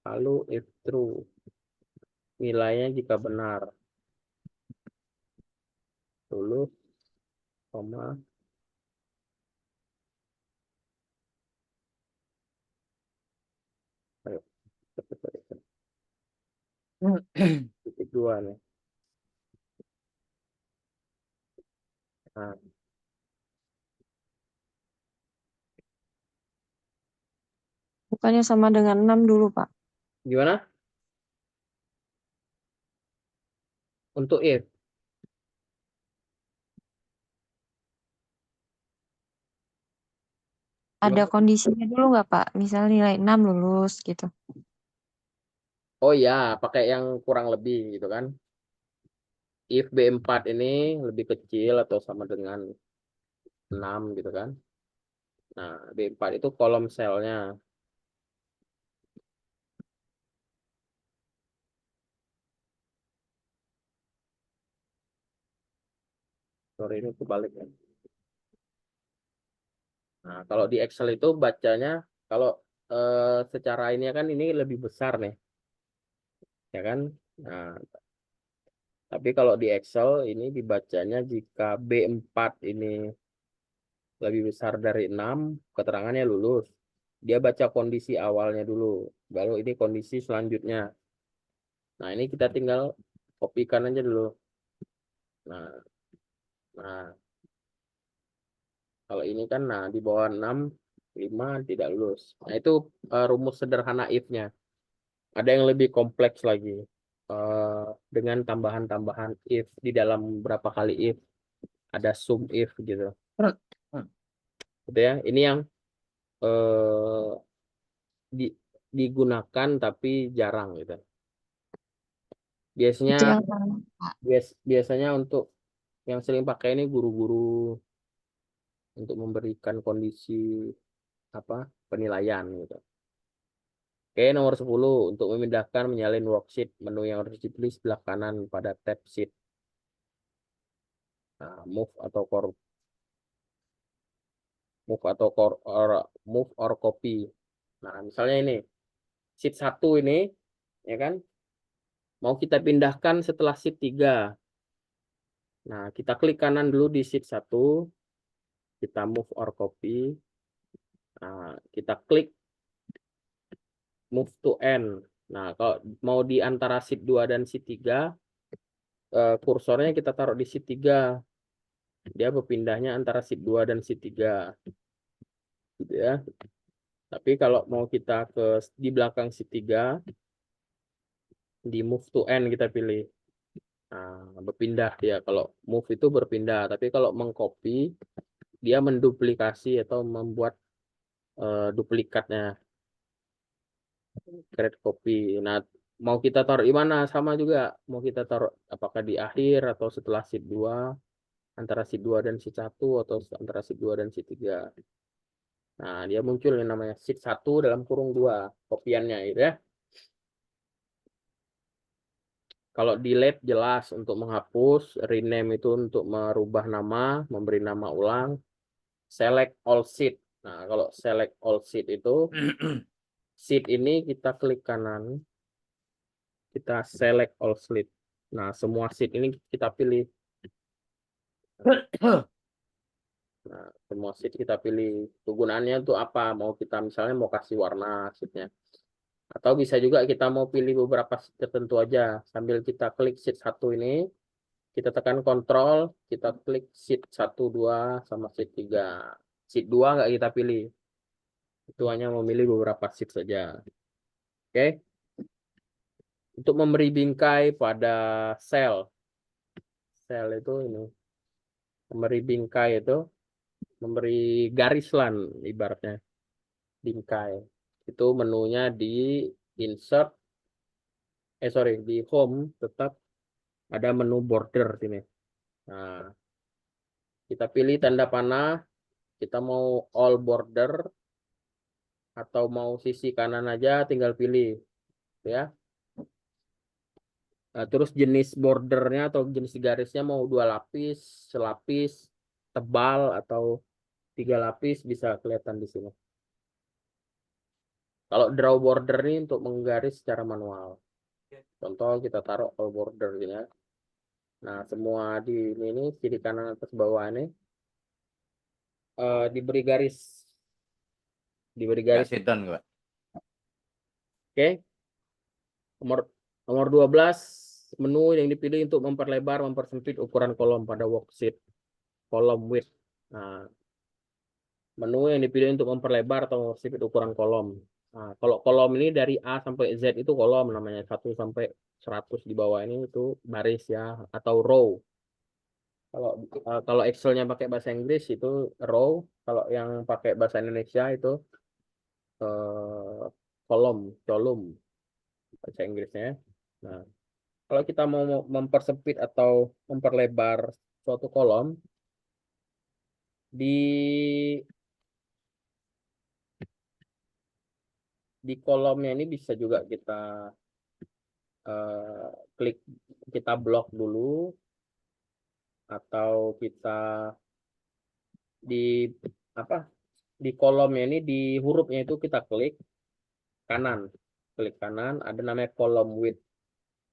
lalu if true. nilainya jika benar. Lulus, koma. Ayo, cepet. Titik 2 nih. Nah, Bukannya sama dengan 6 dulu, Pak. gimana? Untuk if. Ada Gimana? kondisinya dulu nggak, Pak? Misalnya nilai 6 lulus gitu. Oh ya, pakai yang kurang lebih gitu kan. If B4 ini lebih kecil atau sama dengan 6 gitu kan. Nah, B4 itu kolom selnya. Sorry, ini kebalik ya. Nah, kalau di Excel itu bacanya, kalau secara ini kan ini lebih besar nih. Ya kan? Nah, tapi kalau di Excel ini dibacanya jika B4 ini lebih besar dari 6, keterangannya lulus. Dia baca kondisi awalnya dulu, baru ini kondisi selanjutnya. Nah, ini kita tinggal kopikan aja dulu. Nah, kalau ini kan di bawah 6, 5 tidak lulus. Nah, itu rumus sederhana if-nya. Ada yang lebih kompleks lagi. Dengan tambahan-tambahan if di dalam berapa kali if. Ada sum if gitu. Gitu ya. Ini yang digunakan tapi jarang gitu. Biasanya Itu yang mana, Pak? biasanya untuk yang sering pakai ini guru-guru untuk memberikan kondisi penilaian gitu. Oke, nomor 10 untuk memindahkan menyalin worksheet, menu yang harus dipilih sebelah kanan pada tab sheet. Nah, move or copy. Nah, misalnya ini sheet 1 ini ya kan mau kita pindahkan setelah sheet 3. Nah, kita klik kanan dulu di sheet 1, kita move or copy. Nah, kita klik move to end. Nah, kalau mau di antara sheet 2 dan sheet 3, kursornya kita taruh di sheet 3. Dia berpindahnya antara sheet 2 dan sheet 3. Gitu ya. Tapi kalau mau kita di belakang sheet 3, di move to end kita pilih. Nah, berpindah dia. Kalau move itu berpindah, tapi kalau mengcopy dia menduplikasi atau membuat duplikatnya. Create copy. Nah, mau kita taruh di mana? Sama juga. Mau kita taruh apakah di akhir atau setelah sheet 2, antara sheet 2 dan sheet 1 atau antara sheet 2 dan sheet 3. Nah, dia muncul yang namanya sheet 1 dalam kurung 2 kopiannya gitu ya. Kalau delete jelas untuk menghapus, rename itu untuk merubah nama, memberi nama ulang, select all sheet. Nah, kalau select all sheet itu sheet ini kita klik kanan, kita select all sheet. Nah, semua sheet ini kita pilih. Nah, semua sheet kita pilih. Kegunaannya untuk apa? Mau kita misalnya mau kasih warna sheetnya. Atau bisa juga kita mau pilih beberapa sheet tertentu aja. Sambil kita klik sheet 1 ini, kita tekan kontrol, kita klik sheet 1, 2, sama sheet 3. Sheet 2 nggak kita pilih. Itu hanya memilih beberapa sheet saja. Oke. Untuk memberi bingkai pada sel. Sel itu ini. Memberi bingkai itu memberi garis lan ibaratnya. Bingkai. Itu menunya di insert. Di home tetap ada menu border sini. Nah, kita pilih tanda panah. Kita mau all border atau mau sisi kanan aja, tinggal pilih ya. Nah, terus jenis bordernya atau jenis garisnya mau 2 lapis, selapis, tebal atau 3 lapis bisa kelihatan di sini. Kalau draw border ini untuk menggaris secara manual. Contoh kita taruh all border gini ya. Nah, semua di ini kiri kanan atas bawah ini diberi garis. Diberi Nggak garis. sit-down, Pak. Oke. Nomor 12, menu yang dipilih untuk memperlebar, mempersempit ukuran kolom pada worksheet. Kolom width. Nah, menu yang dipilih untuk memperlebar atau mempersempit ukuran kolom. Nah, kalau kolom ini dari A sampai Z itu kolom namanya, 1 sampai 100 di bawah ini itu baris ya, atau row. Kalau Excel-nya pakai bahasa Inggris itu row, kalau yang pakai bahasa Indonesia itu column bahasa Inggrisnya. Nah, kalau kita mau mempersempit atau memperlebar suatu kolom di kolomnya ini bisa juga kita klik, kita blok dulu, atau kita di kolomnya ini di hurufnya itu kita klik kanan, ada namanya kolom width.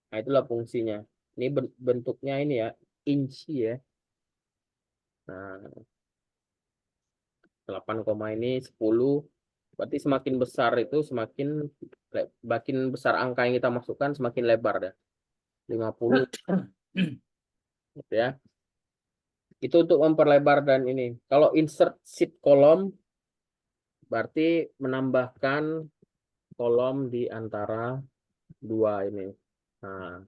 Nah, itulah fungsinya. Ini bentuknya ini ya, inci ya. Nah, 8, ini 10. Berarti semakin besar itu semakin besar angka yang kita masukkan semakin lebar dah. 50 gitu ya. Itu untuk memperlebar dan ini. Kalau insert sheet kolom berarti menambahkan kolom di antara dua ini. Nah,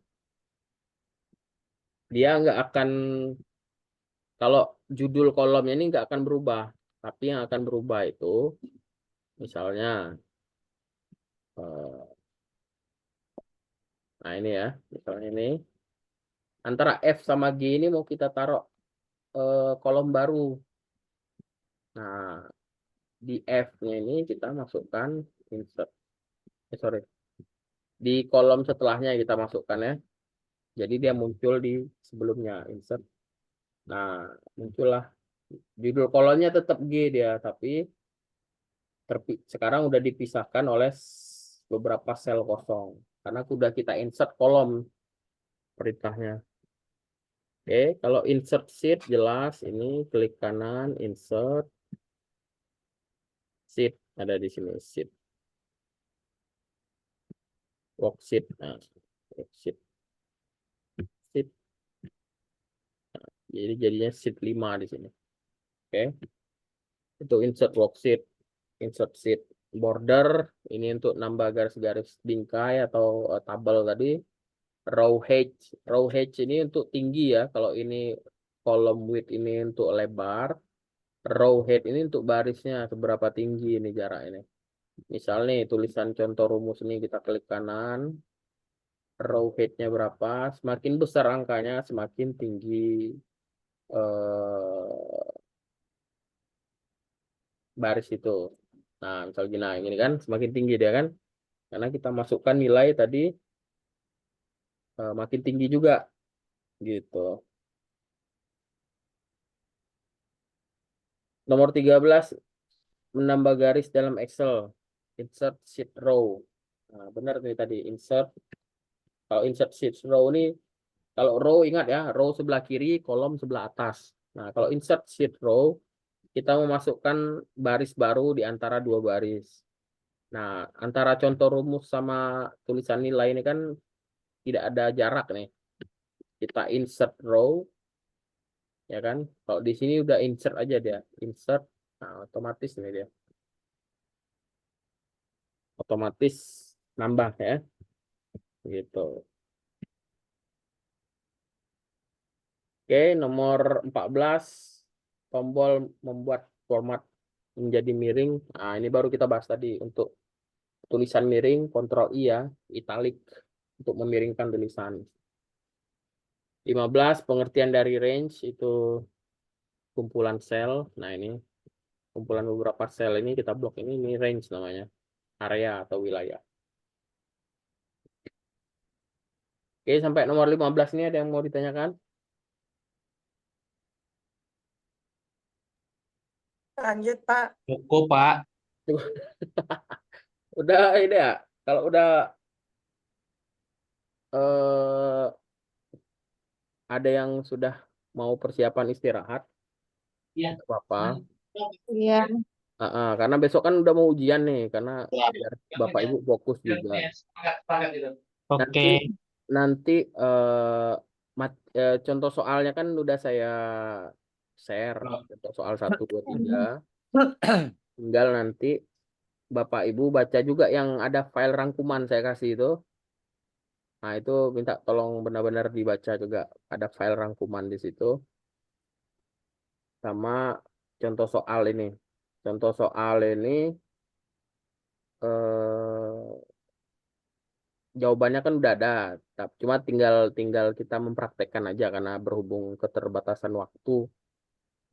dia nggak akan, kalau judul kolomnya ini nggak akan berubah, tapi yang akan berubah itu misalnya nah ini ya, misalnya ini antara F sama G ini mau kita taruh kolom baru. Nah, di F-nya ini kita masukkan insert. Di kolom setelahnya kita masukkan ya. Jadi dia muncul di sebelumnya, insert. Nah, muncullah judul kolomnya tetap G dia, tapi sekarang udah dipisahkan oleh beberapa sel kosong karena sudah kita insert kolom perintahnya. Oke, kalau insert sheet jelas ini klik kanan, insert sheet, ada di sini sheet, worksheet. Nah, worksheet. Nah, jadi jadinya sheet 5 di sini. Oke. Itu insert worksheet, insert sheet. Border ini untuk nambah garis-garis bingkai atau tabel tadi. Row height ini untuk tinggi ya. Kalau ini column width ini untuk lebar, row height ini untuk barisnya seberapa tinggi ini jarak ini. Misalnya tulisan contoh rumus ini kita klik kanan, row height-nya berapa, semakin besar angkanya semakin tinggi baris itu. Nah, misal gini, nah, ini kan semakin tinggi dia kan, karena kita masukkan nilai tadi makin tinggi juga gitu. Nomor 13, menambah garis dalam Excel, insert sheet row. Nah, benar nih tadi insert. Kalau insert sheet row ini, kalau row ingat ya, row sebelah kiri, kolom sebelah atas. Nah, kalau insert sheet row, kita memasukkan baris baru di antara dua baris. Nah, antara contoh rumus sama tulisan nilai ini kan tidak ada jarak nih. Kita insert row, ya kan? Kalau di sini udah insert aja dia, insert, nah, otomatis nih dia, otomatis nambah ya, gitu. Oke, nomor 14, tombol membuat format menjadi miring. Nah, ini baru kita bahas tadi untuk tulisan miring, Ctrl I ya, italic untuk memiringkan tulisan. 15, pengertian dari range itu kumpulan sel. Nah, ini kumpulan beberapa sel ini kita blok ini range namanya, area atau wilayah. Oke, sampai nomor 15 ini ada yang mau ditanyakan? Lanjut, Pak. Cukup, Pak. Udah ini ya, kalau udah eh ada yang sudah mau persiapan istirahat, Iya. nggak apa-apa. Iya. Karena besok kan udah mau ujian nih, karena biar Bapak Ibu fokus juga. Oke. Nanti contoh soalnya kan udah saya share, contoh soal 1, 2, 3. Tinggal nanti Bapak Ibu baca juga yang ada file rangkuman saya kasih itu. Nah, itu minta tolong benar-benar dibaca juga. Ada file rangkuman di situ. Sama contoh soal ini. Contoh soal ini jawabannya kan udah ada. Cuma tinggal kita mempraktekkan aja karena berhubung keterbatasan waktu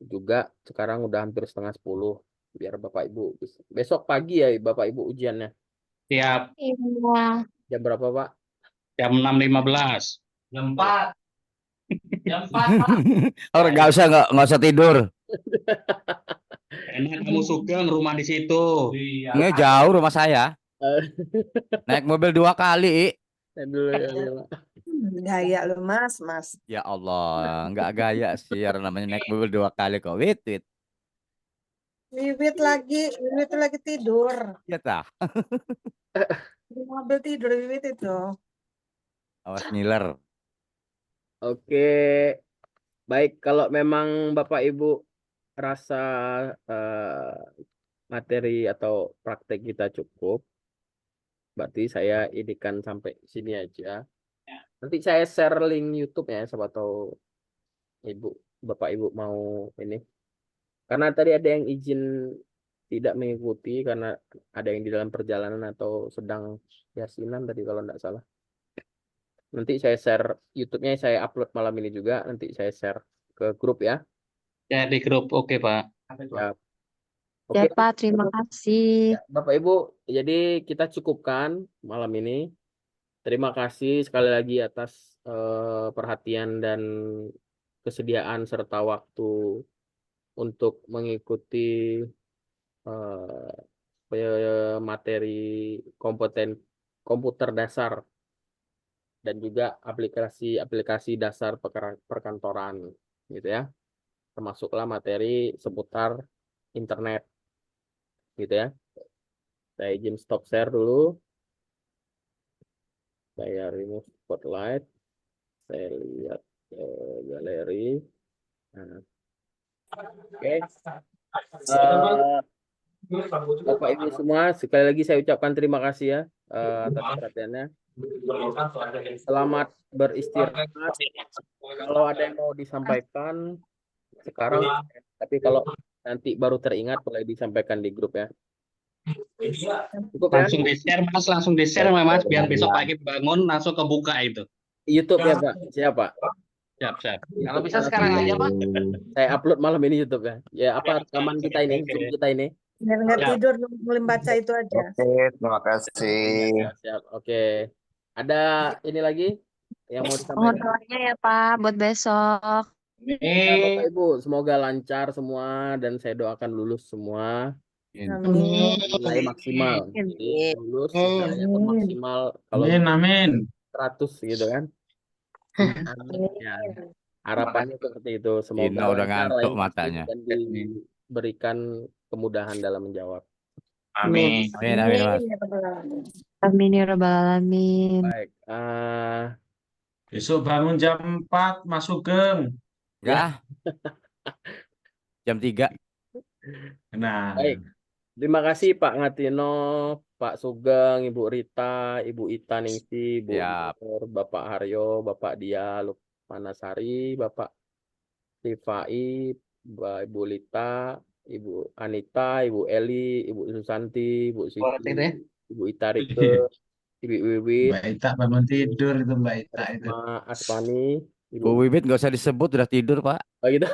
juga sekarang udah hampir 9:30. Biar Bapak Ibu besok pagi ya Bapak Ibu ujiannya. Siap. Iya. Jam berapa, Pak? Jam 6.15. Jam 4. Jam 4, Pak. Orang nggak usah tidur. Enak kamu Sugeng, rumah di situ. Nggak jauh rumah saya. Naik mobil 2 kali. Dulu ya, Pak. Gaya lu mas. Ya Allah, nggak gaya sih. Orang namanya naik mobil 2 kali kok. Wit. Wiwit lagi tidur. Ya tah. Di mobil tidur Wiwit itu. Awas ngiler. Oke, baik kalau memang Bapak Ibu rasa materi atau praktek kita cukup, berarti saya idikan sampai sini aja. Nanti saya share link YouTube ya, siapa tahu Bapak Ibu mau ini. Karena tadi ada yang izin tidak mengikuti karena ada yang di dalam perjalanan atau sedang yasinan tadi kalau tidak salah. Nanti saya share YouTube-nya, saya upload malam ini juga. Nanti saya share ke grup ya. Ya, di grup. Oke, Pak. Ya. Ya, Oke, Pak, terima kasih. ya, Bapak Ibu. Jadi kita cukupkan malam ini. Terima kasih sekali lagi atas perhatian dan kesediaan serta waktu untuk mengikuti materi kompeten komputer dasar dan juga aplikasi dasar perkantoran gitu ya. Termasuklah materi seputar internet gitu ya. Saya izin stop share dulu. Saya remove spotlight. Saya lihat galeri. Nah. Oke. Bapak Ibu semua, sekali lagi saya ucapkan terima kasih ya atas perhatiannya. Selamat beristirahat. Kalau ada yang mau disampaikan sekarang, tapi kalau nanti baru teringat boleh disampaikan di grup ya. Cukup ya? Langsung di-share, Mas. Langsung di-share, Mas. Biar besok pagi bangun, langsung kebuka itu. YouTube ya, Pak. Siapa? Siap. Kalau bisa sekarang aja, Pak. Saya upload malam ini YouTube ya. Ya, apa rekaman kita ini, Zoom kita ini. Biar nggak tidur belum baca itu aja. Oke, terima kasih. Siap. Oke. Ada ini lagi yang mau Mohon disampaikan? doanya ya, Pak, buat besok. Ya, Bapak Ibu, semoga lancar semua dan saya doakan lulus semua. Amin. Nilai maksimal. Jadi lulus istilahnya pun maksimal kalau Amin. 100 gitu kan. Ya, harapannya seperti itu. Semoga Dina udah lancar ngantuk lah matanya. dan diberikan kemudahan dalam menjawab. Amin. Amin, Mas. Amin ya rabbal alamin. Baik. Besok bangun jam 4, Mas Sugeng. Enggak. Jam 3. Nah, Baik. Terima kasih Pak Ngatino, Pak Sugeng, Ibu Rita, Ibu Ita Ningsi, Bu Siap. Nur, Bapak Haryo, Bapak Dia Lukmanasari, Bapak Rifai, Ibu Lita, Ibu Anita, Ibu Eli, Ibu Susanti, Ibu Siti, Ibu Ita Rike, Ibu Wiwi, Mbak Ita bangun tidur itu Mbak Ita itu. Risma Aspani, Bu Wibit nggak usah disebut, udah tidur, Pak. Oh gitu.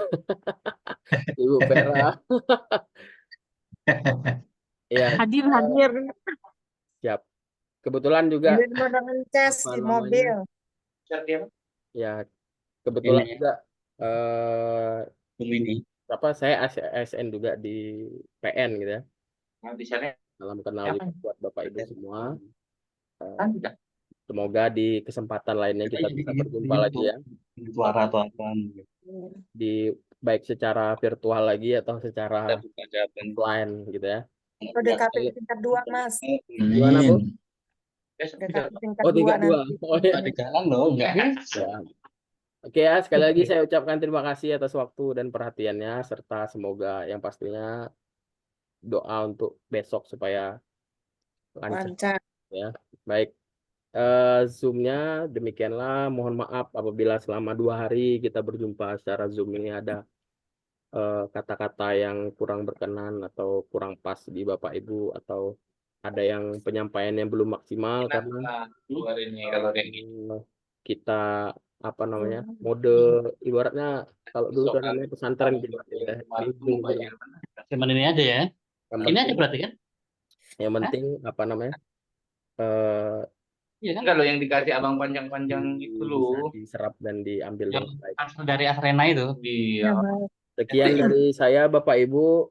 Ibu Vera. Ya, Hadir. siap. Kebetulan juga Wiwit mau ngecas apa di namanya? mobil. Ya, kebetulan Ini. juga Ini. saya ASN juga di PN gitu ya. Salam kenal juga buat Bapak Ibu semua. Semoga di kesempatan lainnya kita bisa berjumpa lagi ya. Suara atau apa? Baik secara virtual lagi atau secara offline gitu ya. DKP tingkat 2, Mas. Gimana, Bu? DKP tingkat Oh, 2 tingkat 2. nanti. Oh, iya. Di jalan loh, enggak bisa. Oke ya, sekali lagi saya ucapkan terima kasih atas waktu dan perhatiannya, serta semoga yang pastinya doa untuk besok supaya lancar. Lancar. Ya. Baik. Zoom-nya demikianlah. Mohon maaf apabila selama 2 hari kita berjumpa secara Zoom ini ada kata-kata yang kurang berkenan atau kurang pas di Bapak Ibu, atau ada yang penyampaian yang belum maksimal karena kita mode ibaratnya kalau dulu kan namanya pesantren gitu ya. Cuman ini aja ya. Ini aja berarti kan? Yang penting Iya kan? Kalau yang dikasih abang panjang-panjang itu loh. bisa diserap dan diambil dengan baik. Asal dari Asrena itu. Iya. Sekian dari saya Bapak Ibu.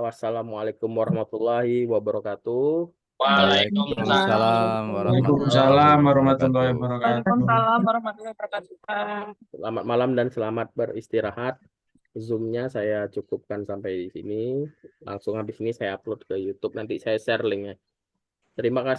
Wassalamualaikum warahmatullahi wabarakatuh. Waalaikumsalam. Waalaikumsalam warahmatullahi wabarakatuh. Waalaikumsalam warahmatullahi wabarakatuh. Selamat malam dan selamat beristirahat. Zoom-nya saya cukupkan sampai di sini. Langsung habis ini saya upload ke YouTube. Nanti saya share linknya. Terima kasih.